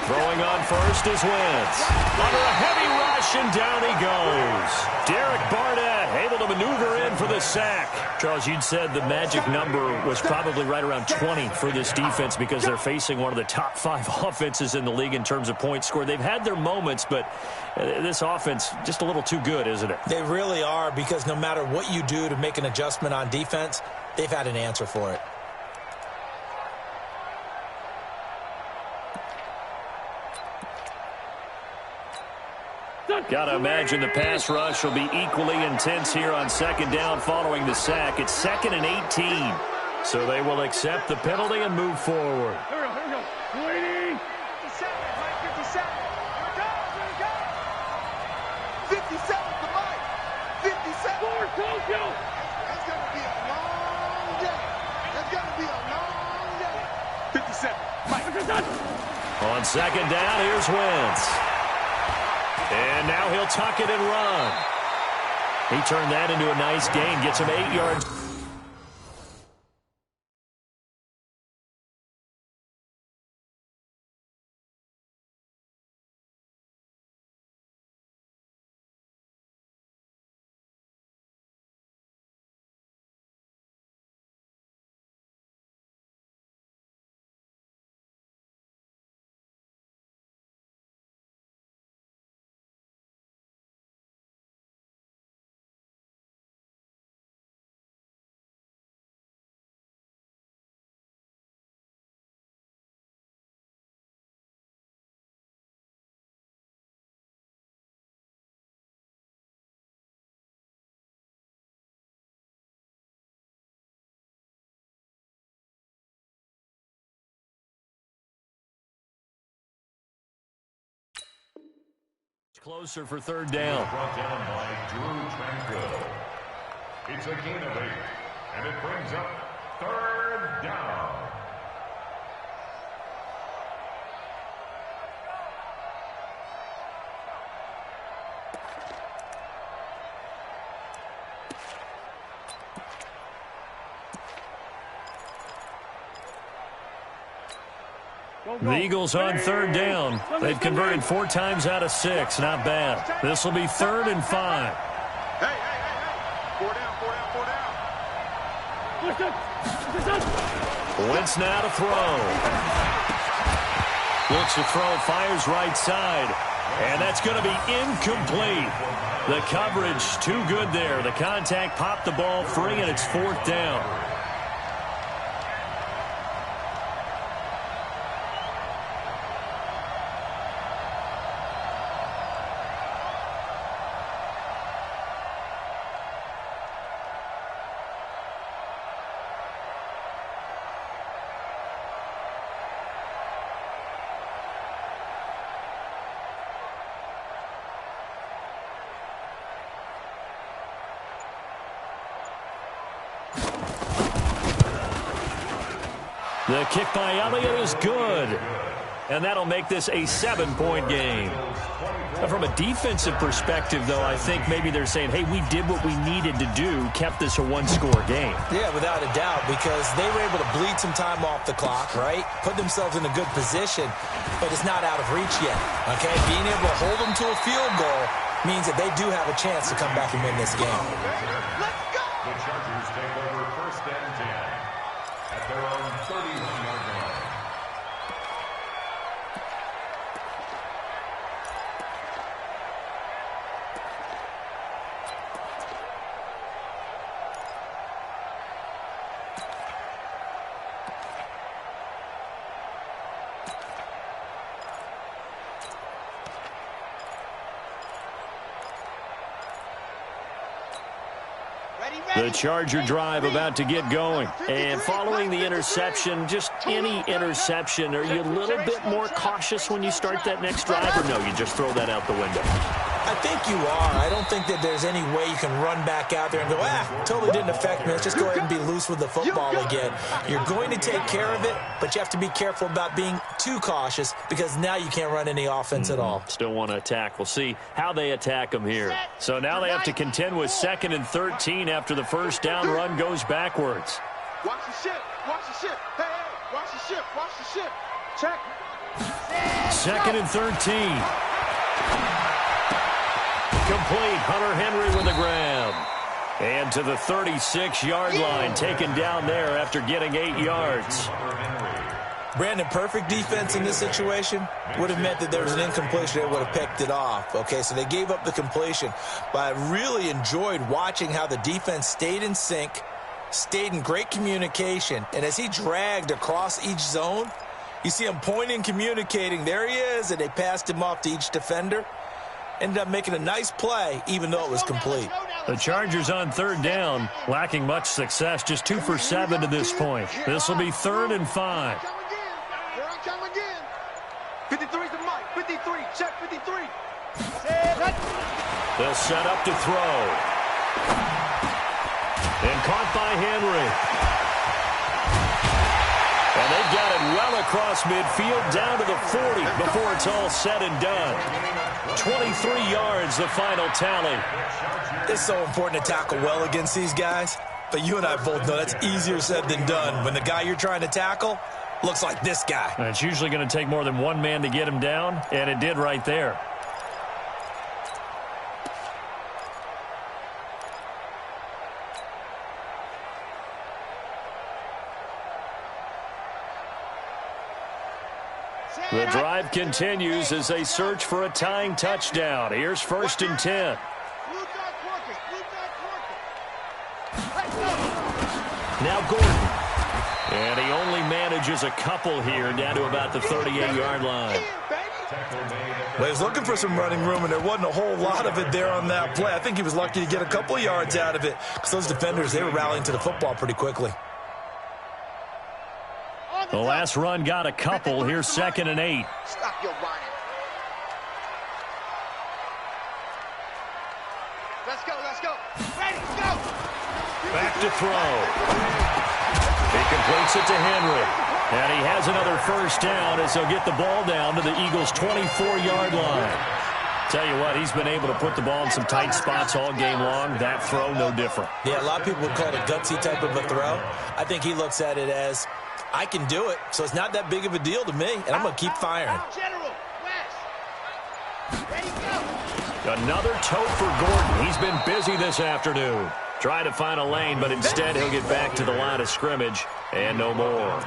[SPEAKER 2] Throwing on first is Wentz. Under a heavy rush, and down he goes. Derek Barnett able to maneuver in for the sack. Charles, you'd said the magic number was probably right around 20 for this defense because they're facing one of the top 5 offenses in the league in terms of points scored. They've had their moments, but this offense just a little too good, isn't it?
[SPEAKER 3] They really are, because no matter what you do to make an adjustment on defense, they've had an answer for it.
[SPEAKER 2] Got to imagine the pass rush will be equally intense here on second down following the sack. It's 2nd and 18. So they will accept the penalty and move forward.
[SPEAKER 1] Here we go. 280!
[SPEAKER 4] 57, Mike, 57. Here we go. 57 to Mike. 57.
[SPEAKER 1] Forward, Tokyo!
[SPEAKER 4] That's going to be a long day. That's going to be a long day. 57. Mike.
[SPEAKER 2] On second down, here's Wentz. And now he'll tuck it and run. He turned that into a nice gain, gets him 8 yards. Closer for third down.
[SPEAKER 5] Brought down by Drew Tranquill. It's a gain of 8, and it brings up third down.
[SPEAKER 2] The Eagles on third down. They've converted 4 times out of 6. Not bad. This will be 3rd and 5.
[SPEAKER 4] Hey. 4 down.
[SPEAKER 2] Wentz now to throw. Looks to throw, fires right side. And that's going to be incomplete. The coverage too good there. The contact popped the ball free, and it's 4th down. The kick by Elliott is good. And that'll make this a 7-point game. From a defensive perspective, though, I think maybe they're saying, hey, we did what we needed to do, kept this a one-score game.
[SPEAKER 3] Yeah, without a doubt, because they were able to bleed some time off the clock, right? Put themselves in a good position, but it's not out of reach yet, okay? Being able to hold them to a field goal means that they do have a chance to come back and win this game.
[SPEAKER 4] Let's go!
[SPEAKER 5] The Chargers take over 1st and 10 at their own 31-yard line.
[SPEAKER 2] The Charger drive about to get going. And following the interception, just any interception, are you a little bit more cautious when you start that next drive, or no, you just throw that out the window?
[SPEAKER 3] I think you are. I don't think that there's any way you can run back out there and go, totally didn't affect me. Let's just go ahead and be loose with the football again. You're going to take care of it, but you have to be careful about being too cautious because now you can't run any offense at all.
[SPEAKER 2] Still want to attack. We'll see how they attack them here. So now they have to contend with 2nd and 13 after the first down run goes backwards.
[SPEAKER 4] Watch the ship. Watch the ship. Hey, watch the ship. Watch the ship. Check.
[SPEAKER 2] 2nd and 13. Complete. Hunter Henry with a grab. And to the 36-yard line, taken down there after getting 8 yards.
[SPEAKER 3] Brandon, perfect defense in this situation would have meant that there was an incompletion. They would have picked it off. Okay, so they gave up the completion. But I really enjoyed watching how the defense stayed in sync, stayed in great communication. And as he dragged across each zone, you see him pointing, communicating. There he is, and they passed him off to each defender. Ended up making a nice play, even though it was complete.
[SPEAKER 2] The Chargers on 3rd down, lacking much success, just 2 for 7 to this point. This will be 3rd and 5.
[SPEAKER 4] Here I come again. 53's the mic. 53. Check 53.
[SPEAKER 2] They'll set up to throw. And caught by Henry. And they've got it well across midfield, down to the 40 before it's all said and done. 23 yards, the final tally.
[SPEAKER 3] It's so important to tackle well against these guys, but you and I both know that's easier said than done. When the guy you're trying to tackle looks like this guy.
[SPEAKER 2] And it's usually going to take more than one man to get him down, and it did right there. The drive continues as they search for a tying touchdown. Here's 1st and 10. Now Gordon. And he only manages a couple here, down to about the 38-yard line.
[SPEAKER 3] Well, he was looking for some running room, and there wasn't a whole lot of it there on that play. I think he was lucky to get a couple of yards out of it because those defenders, they were rallying to the football pretty quickly.
[SPEAKER 2] The last run got a couple. Here's 2nd and 8.
[SPEAKER 4] Stop your running. Let's go, let's go. Ready, go.
[SPEAKER 2] Back to throw. He completes it to Henry. And he has another first down as they'll get the ball down to the Eagles' 24-yard line. Tell you what, he's been able to put the ball in some tight spots all game long. That throw, no different.
[SPEAKER 3] Yeah, a lot of people would call it a gutsy type of a throw. I think he looks at it as, I can do it, so it's not that big of a deal to me, and I'm going to keep firing.
[SPEAKER 4] General, West. Ready, go.
[SPEAKER 2] Another tote for Gordon. He's been busy this afternoon. Trying to find a lane, but instead he'll get back to the line of scrimmage and no more.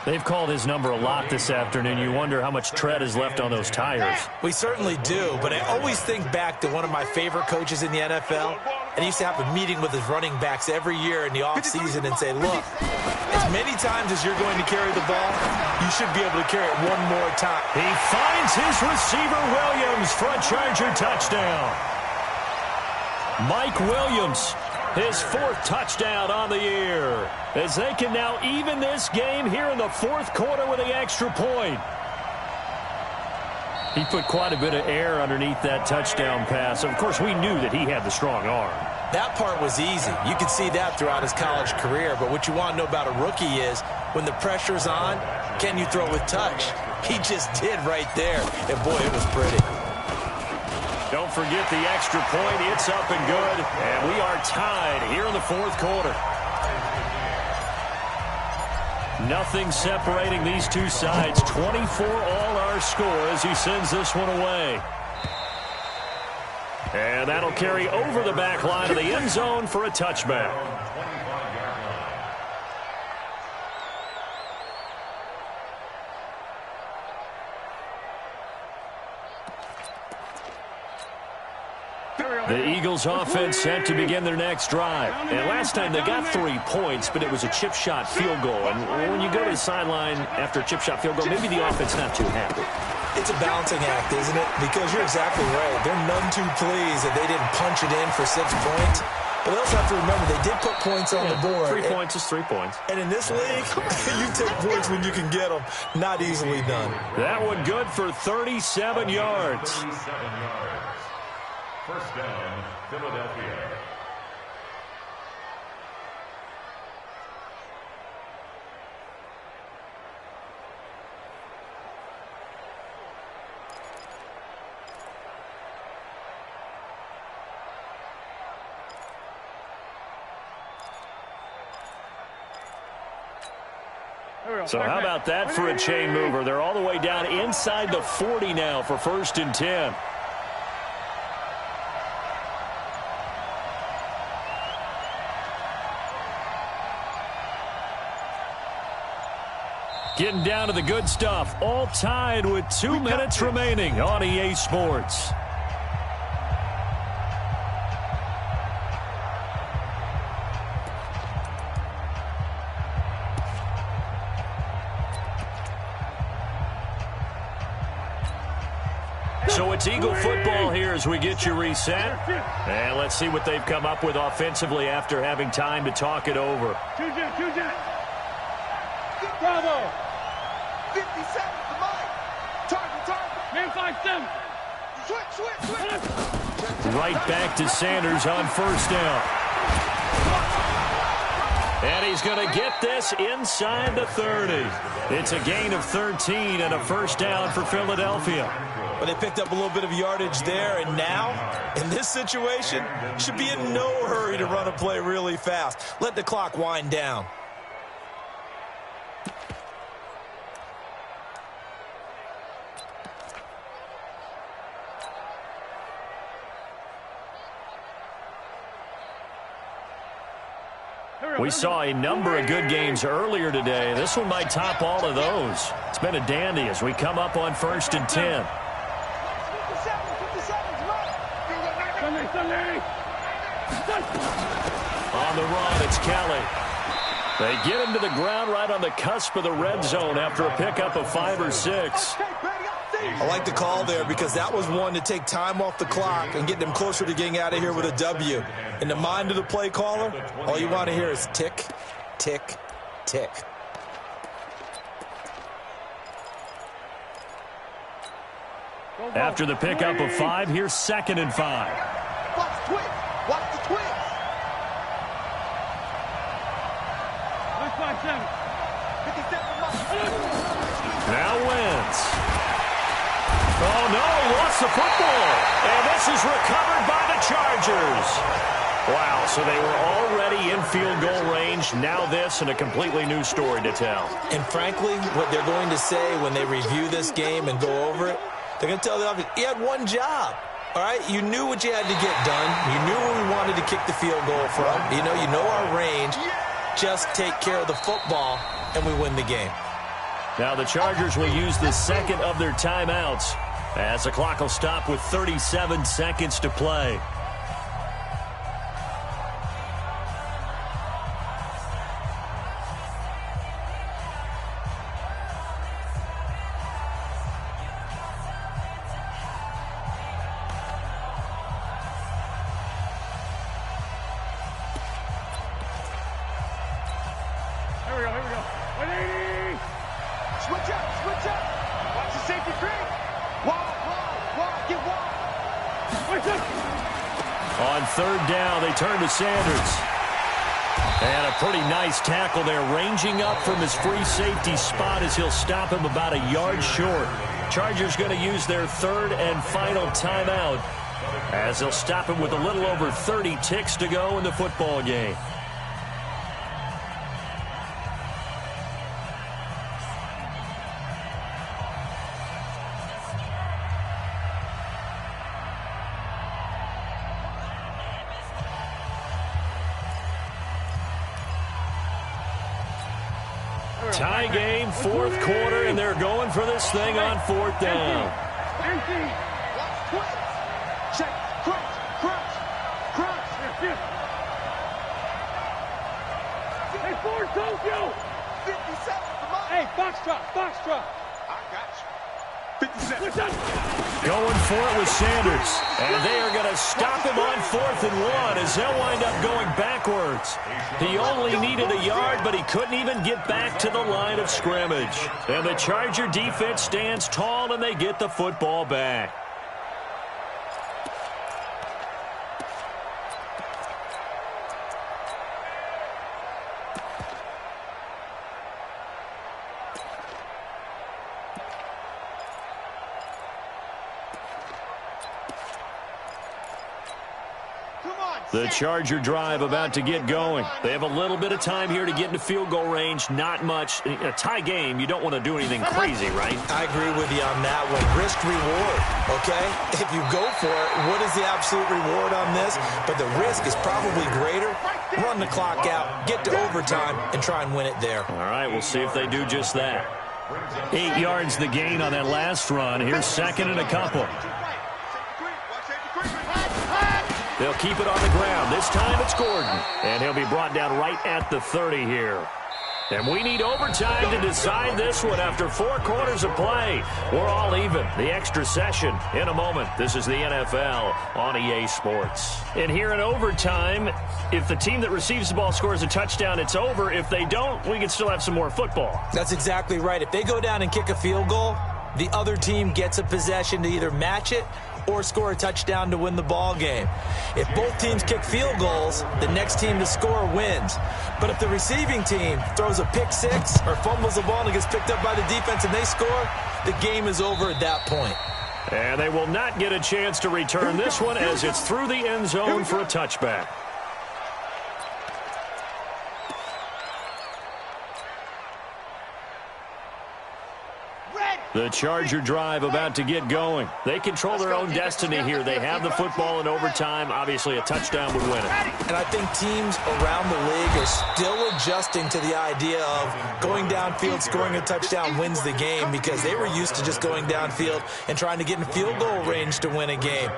[SPEAKER 2] They've called his number a lot this afternoon. You wonder how much tread is left on those tires.
[SPEAKER 3] We certainly do, but I always think back to one of my favorite coaches in the NFL, and he used to have a meeting with his running backs every year in the offseason and say, look, as many times as you're going to carry the ball, you should be able to carry it one more time.
[SPEAKER 2] He finds his receiver, Williams, for a Charger touchdown. Mike Williams, his 4th touchdown on the year, as they can now even this game here in the 4th quarter with the extra point. He put quite a bit of air underneath that touchdown pass. Of course, we knew that he had the strong arm.
[SPEAKER 3] That part was easy. You could see that throughout his college career, but what you want to know about a rookie is When the pressure's on, can you throw with touch? He just did right there. And, boy, it was pretty.
[SPEAKER 2] Don't forget the extra point. It's up and good. And we are tied here in the fourth quarter. Nothing separating these two sides. 24 all our score as he sends this one away. And that'll carry over the back line of the end zone for a touchback. The Eagles offense set to begin their next drive. And last time they got 3 points, but it was a chip shot field goal. And when you go to the sideline after a chip shot field goal, maybe the offense not too happy.
[SPEAKER 3] It's a balancing act, isn't it? Because you're exactly right. They're none too pleased that they didn't punch it in for 6 points. But they also have to remember they did put points on the board.
[SPEAKER 2] 3 points is 3 points.
[SPEAKER 3] And in this league, you take points when you can get them. Not easily done.
[SPEAKER 2] That one good for 37 yards.
[SPEAKER 5] 37 yards. First down, Philadelphia.
[SPEAKER 2] So how about that for a chain mover? They're all the way down inside the 40 now for 1st and 10. Getting down to the good stuff. All tied with 2 minutes remaining on EA Sports. So it's Eagle football here as we get you reset. And let's see what they've come up with offensively after having time to talk it over.
[SPEAKER 4] Bravo! 57 to Mike. Target.
[SPEAKER 1] Man 5-7.
[SPEAKER 4] Switch.
[SPEAKER 2] Right back to Sanders on 1st down. And he's going to get this inside the 30. It's a gain of 13 and a 1st down for Philadelphia.
[SPEAKER 3] But they picked up a little bit of yardage there, and now, in this situation, should be in no hurry to run a play really fast. Let the clock wind down.
[SPEAKER 2] We saw a number of good games earlier today. This one might top all of those. It's been a dandy as we come up on 1st and 10. On the run, it's Kelly. They get him to the ground right on the cusp of the red zone after a pickup of 5 or 6.
[SPEAKER 3] I like the call there because that was one to take time off the clock and get them closer to getting out of here with a W. In the mind of the play caller, all you want to hear is tick, tick, tick.
[SPEAKER 2] After the pickup of 5, here's 2nd and 5.
[SPEAKER 4] Watch the twist. Watch the twist.
[SPEAKER 1] 5-7.
[SPEAKER 4] 57 to Mike.
[SPEAKER 2] Now Wentz. Oh, no, he lost the football. And this is recovered by the Chargers. Wow, so they were already in field goal range. Now this and a completely new story to tell.
[SPEAKER 3] And frankly, what they're going to say when they review this game and go over it, they're going to tell the offense, you had one job. All right, you knew what you had to get done. You knew where we wanted to kick the field goal from. You know our range. Just take care of the football, and we win the game.
[SPEAKER 2] Now the Chargers will use the 2nd of their timeouts as the clock will stop with 37 seconds to play. On 3rd down, they turn to Sanders. And a pretty nice tackle there, ranging up from his free safety spot as he'll stop him about a yard short. Chargers going to use their third and final timeout as they'll stop him with a little over 30 ticks to go in the football game. Tie game, fourth quarter, and they're going for this thing on fourth down.
[SPEAKER 4] Check, crunch, crunch, crunch.
[SPEAKER 1] Hey, Ford, Tokyo!
[SPEAKER 4] 57 for mine.
[SPEAKER 1] Hey, Foxtrot, Foxtrot!
[SPEAKER 4] I got you. 57.
[SPEAKER 2] Going for it with Sanders. And they are going to stop him on 4th and 1 as they'll wind up going backwards. He only needed a yard, but he couldn't even get back to the line of scrimmage. And the Charger defense stands tall, and they get the football back. The Charger drive about to get going. They have a little bit of time here to get into field goal range. Not much. In a tie game, you don't want to do anything crazy, right?
[SPEAKER 3] I agree with you on that one. Risk reward, okay? If you go for it, what is the absolute reward on this? But the risk is probably greater. Run the clock out, get to overtime, and try and win it there. All
[SPEAKER 2] right, we'll see if they do just that. 8 yards the gain on that last run. Here's second and a couple. They'll keep it on the ground. This time it's Gordon. And he'll be brought down right at the 30 here. And we need overtime to decide this one after 4 quarters of play. We're all even. The extra session in a moment. This is the NFL on EA Sports. And here in overtime, if the team that receives the ball scores a touchdown, it's over. If they don't, we can still have some more football.
[SPEAKER 3] That's exactly right. If they go down and kick a field goal, the other team gets a possession to either match it or score a touchdown to win the ball game. If both teams kick field goals, the next team to score wins. But if the receiving team throws a pick six or fumbles the ball and it gets picked up by the defense and they score, the game is over at that point.
[SPEAKER 2] And they will not get a chance to return this one as it's through the end zone for a touchback. The Charger drive about to get going. They control their own destiny here. They have the football in overtime. Obviously, a touchdown would win it.
[SPEAKER 3] And I think teams around the league are still adjusting to the idea of going downfield, scoring a touchdown wins the game because they were used to just going downfield and trying to get in field goal range to win a game.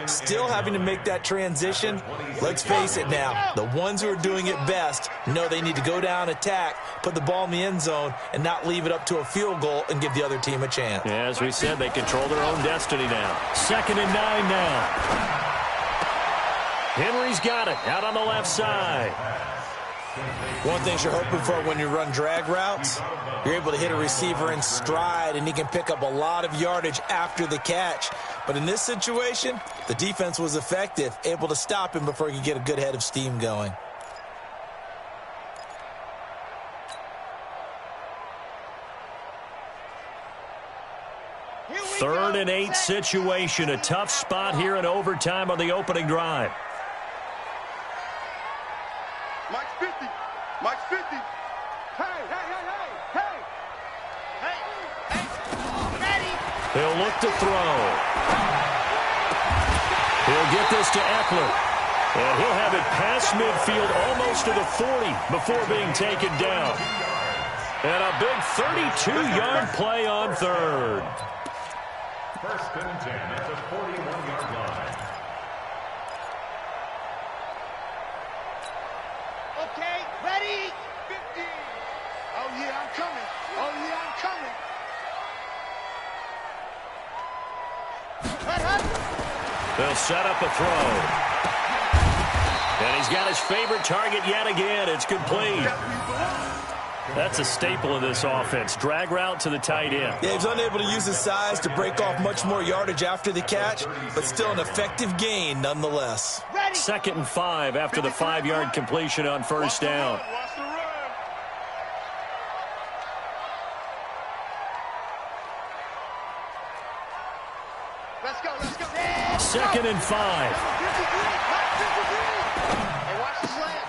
[SPEAKER 3] Still having to make that transition. Let's face it now, the ones who are doing it best know they need to go down, attack, put the ball in the end zone, and not leave it up to a field goal and give the other team a chance.
[SPEAKER 2] Yeah, as we said, they control their own destiny now. 2nd and 9 now. Henry's got it out on the left side.
[SPEAKER 3] One thing you're hoping for when you run drag routes, you're able to hit a receiver in stride and he can pick up a lot of yardage after the catch. But in this situation, the defense was effective, able to stop him before he could get a good head of steam going.
[SPEAKER 2] Third and 8 situation. A tough spot here in overtime on the opening drive.
[SPEAKER 4] Mike's 50. Mike's 50. Hey, hey, hey, hey, hey. Hey, ready.
[SPEAKER 2] He'll look to throw. He'll get this to Eckler. And he'll have it past midfield almost to the 40 before being taken down. And a big 32-yard play on third.
[SPEAKER 5] First and 10 at the 41-yard line.
[SPEAKER 4] Okay, ready. 50. Oh, yeah, I'm coming. Oh, yeah, I'm coming.
[SPEAKER 2] They'll set up a throw. And he's got his favorite target yet again. It's complete. That's a staple of this offense. Drag route to the tight end.
[SPEAKER 3] Yeah, he's unable to use his size to break off much more yardage after the catch, but still an effective gain nonetheless.
[SPEAKER 2] 2nd and 5 after the 5-yard completion on first down.
[SPEAKER 4] Let's go, let's go.
[SPEAKER 2] 2nd and 5.
[SPEAKER 4] Hey, watch the slant.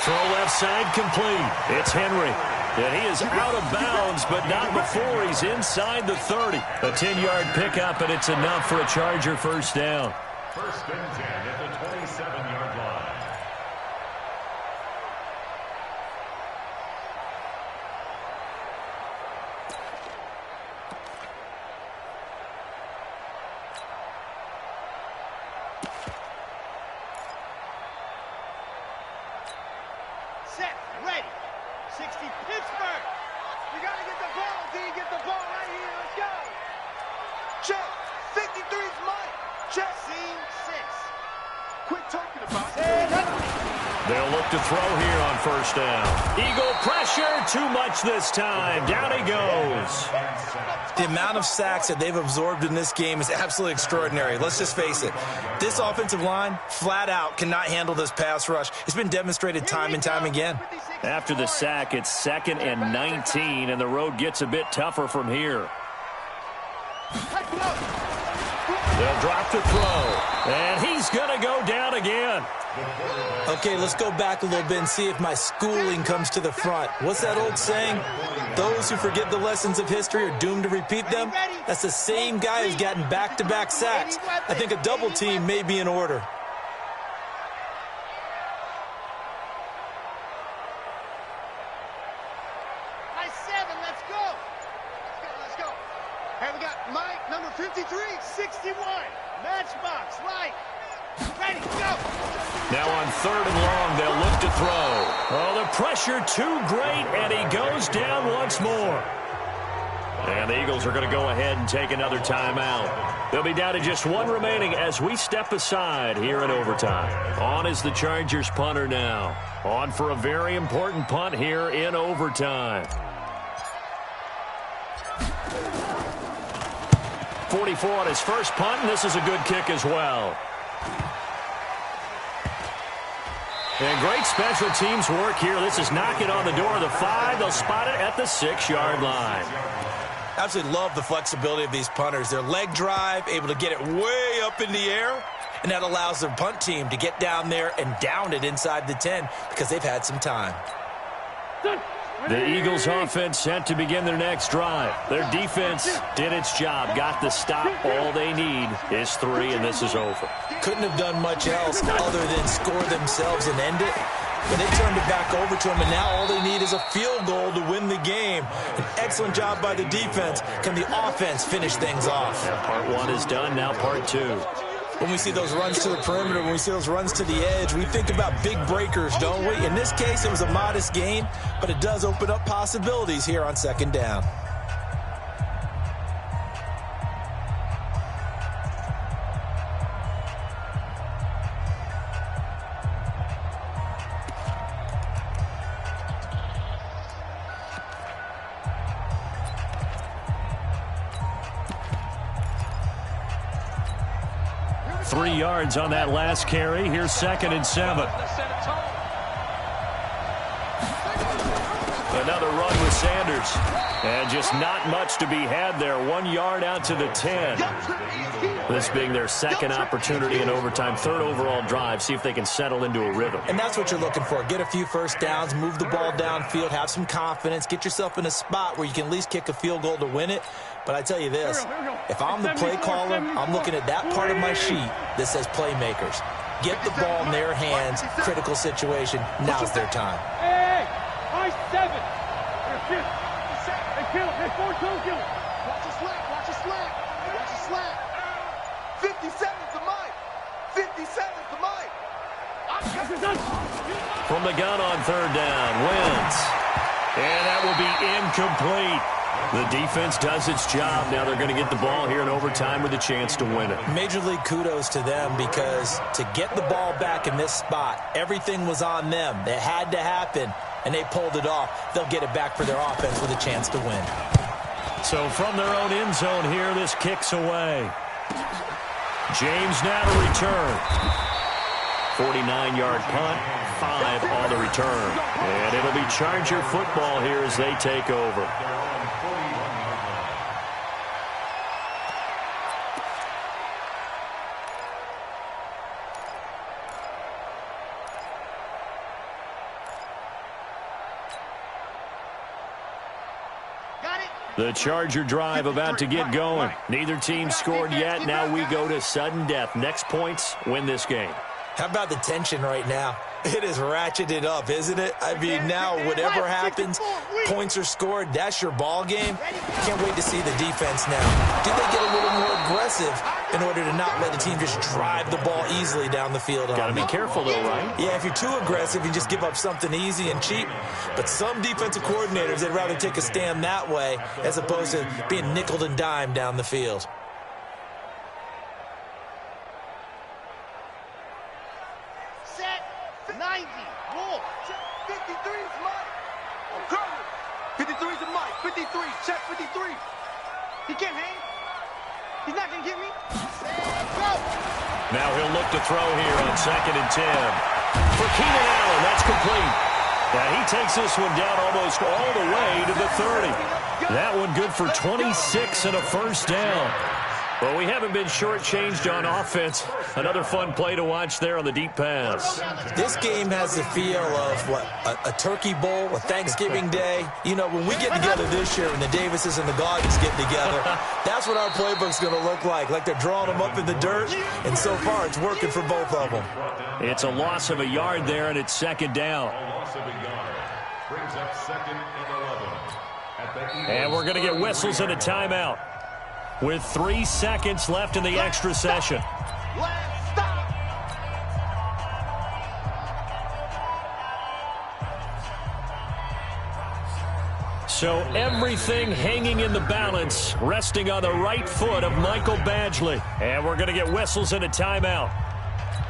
[SPEAKER 2] Throw left side complete. It's Henry. And he is out of bounds, but not before he's inside the 30. A 10-yard pickup, and it's enough for a Charger first down.
[SPEAKER 5] 1st and 10 at the 27-yard line.
[SPEAKER 4] Set, ready. 60 Pittsburgh. You got to get the ball, D. Get the ball right here. Let's go. Check. 53's Mike. Check. Scene 6. Quit talking about it.
[SPEAKER 2] They'll look to throw here on first down. Eagle pressure, too much this time. Down he goes.
[SPEAKER 3] The amount of sacks that they've absorbed in this game is absolutely extraordinary. Let's just face it. This offensive line, flat out, cannot handle this pass rush. It's been demonstrated time and time again.
[SPEAKER 2] After the sack, it's 2nd and 19, and the road gets a bit tougher from here. They'll drop the throw, and he's going to go down again.
[SPEAKER 3] Okay, let's go back a little bit and see if my schooling comes to the front. What's that old saying? Those who forget the lessons of history are doomed to repeat them. That's the same guy who's gotten back-to-back sacks. I think a double team may be in order.
[SPEAKER 4] High 7, let's go. Let's go. Hey, we got Mike, number 53, 61. Matchbox, right. Ready, go.
[SPEAKER 2] Now on 3rd and long, they'll look to throw. Oh, the pressure too great, and he goes down once more. And the Eagles are going to go ahead and take another timeout. They'll be down to just 1 remaining as we step aside here in overtime. On is the Chargers punter now. On for a very important punt here in overtime. 44 on his first punt, and this is a good kick as well. And great special teams work here. This is knocking on the door of the 5. They'll spot it at the 6-yard line.
[SPEAKER 3] Absolutely love the flexibility of these punters. Their leg drive, able to get it way up in the air, and that allows their punt team to get down there and down it inside the 10 because they've had some time.
[SPEAKER 2] The Eagles offense set to begin their next drive. Their defense did its job, got the stop. All they need is 3, and this is over.
[SPEAKER 3] Couldn't have done much else other than score themselves and end it. But they turned it back over to them, and now all they need is a field goal to win the game. An excellent job by the defense. Can the offense finish things off?
[SPEAKER 2] Yeah, part 1 is done, now part 2.
[SPEAKER 3] When we see those runs to the perimeter, when we see those runs to the edge, we think about big breakers, don't we? In this case, it was a modest gain, but it does open up possibilities here on 2nd down.
[SPEAKER 2] Three yards on that last carry. Here's 2nd and 7. Another run with Sanders. And just not much to be had there. 1 yard out to the 10. This being their 2nd opportunity in overtime, 3rd overall drive. See if they can settle into a rhythm.
[SPEAKER 3] And that's what you're looking for. Get a few first downs, move the ball downfield, have some confidence, get yourself in a spot where you can at least kick a field goal to win it. But I tell you this, if I'm the play caller, I'm looking at that part of my sheet that says playmakers. Get the ball in their hands, critical situation. Now's their time.
[SPEAKER 1] Hey, high 7. Hey, kill. Hey, 4-2, kill.
[SPEAKER 4] Watch the slant, watch the slant. Watch the slant. 57's the Mike. 57's the Mike.
[SPEAKER 2] From the gun on 3rd down, Wentz. And that will be incomplete. The defense does its job. Now they're going to get the ball here in overtime with a chance to win it.
[SPEAKER 3] Major League kudos to them because to get the ball back in this spot, everything was on them. It had to happen, and they pulled it off, they'll get it back for their offense with a chance to win.
[SPEAKER 2] So from their own end zone here, this kicks away. James now to return. 49-yard punt, 5 on the return. And it'll be Charger football here as they take over. The Charger drive about to get going. Neither team scored yet. Now we go to sudden death. Next points win this game.
[SPEAKER 3] How about the tension right now? It is ratcheted up, isn't it? I mean, now whatever happens, points are scored, that's your ball game. Can't wait to see the defense now. Do they get a little more aggressive in order to not let the team just drive the ball easily down the field?
[SPEAKER 2] Got to be careful, though, right?
[SPEAKER 3] Yeah, if you're too aggressive, you just give up something easy and cheap. But some defensive coordinators, they'd rather take a stand that way as opposed to being nickeled and dimed down the field.
[SPEAKER 4] Set, 90, roll. 53 is Mike. Oh, Curry. 53 is Mike. 53, check 53. He can't hang. He's not going to get me. Go.
[SPEAKER 2] Now he'll look to throw here on 2nd and 10. For Keenan Allen, that's complete. Now he takes this one down almost all the way to the 30. That one good for 26 and a first down. Well, we haven't been shortchanged on offense. Another fun play to watch there on the deep pass.
[SPEAKER 3] This game has the feel of, what, a turkey bowl, a Thanksgiving day. You know, when we get together this year and the Davises and the Gardens get together, that's what our playbook's going to look like they're drawing them up in the dirt, and so far it's working for both of them.
[SPEAKER 2] It's a loss of a yard there, and it's 2nd down.
[SPEAKER 5] A loss of a yard brings up 2nd and 11.
[SPEAKER 2] And we're going to get whistles and a timeout with 3 seconds left in the extra session.
[SPEAKER 4] Last stop.
[SPEAKER 2] So everything hanging in the balance, resting on the right foot of Michael Badgley. And we're going to get whistles and a timeout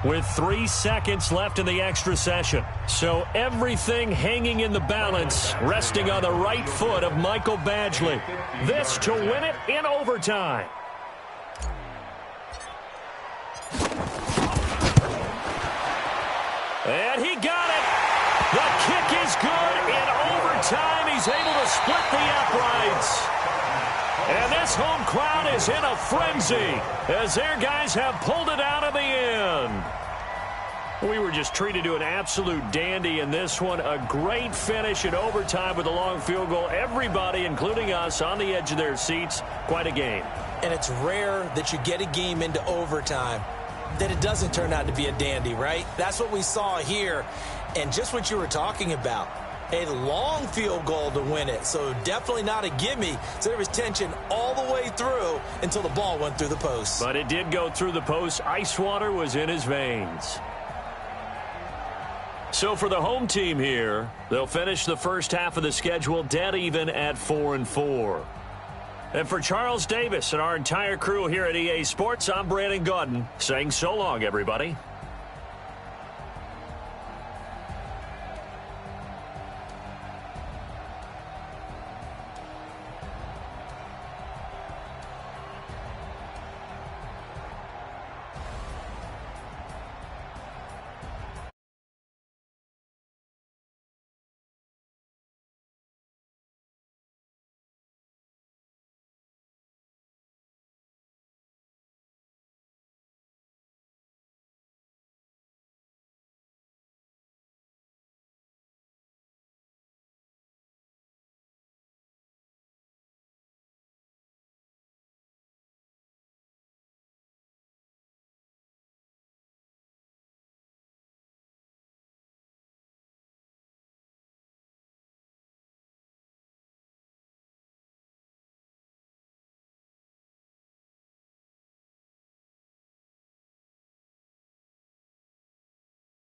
[SPEAKER 2] with 3 seconds left in the extra session. So everything hanging in the balance, resting on the right foot of Michael Badgley. This to win it in overtime. And he got it. The kick is good in overtime. He's able to split the uprights. And this home crowd is in a frenzy as their guys have pulled it out of the end. We were just treated to an absolute dandy in this one. A great finish in overtime with a long field goal. Everybody, including us, on the edge of their seats. Quite a game.
[SPEAKER 3] And it's rare that you get a game into overtime that it doesn't turn out to be a dandy, right? That's what we saw here. And just what you were talking about. A long field goal to win it, so definitely not a gimme. So there was tension all the way through until the ball went through the post.
[SPEAKER 2] But it did go through the post. Ice water was in his veins. So for the home team here, they'll finish the first half of the schedule dead even at 4-4. And for Charles Davis and our entire crew here at EA Sports, I'm Brandon Gaudin saying so long, everybody.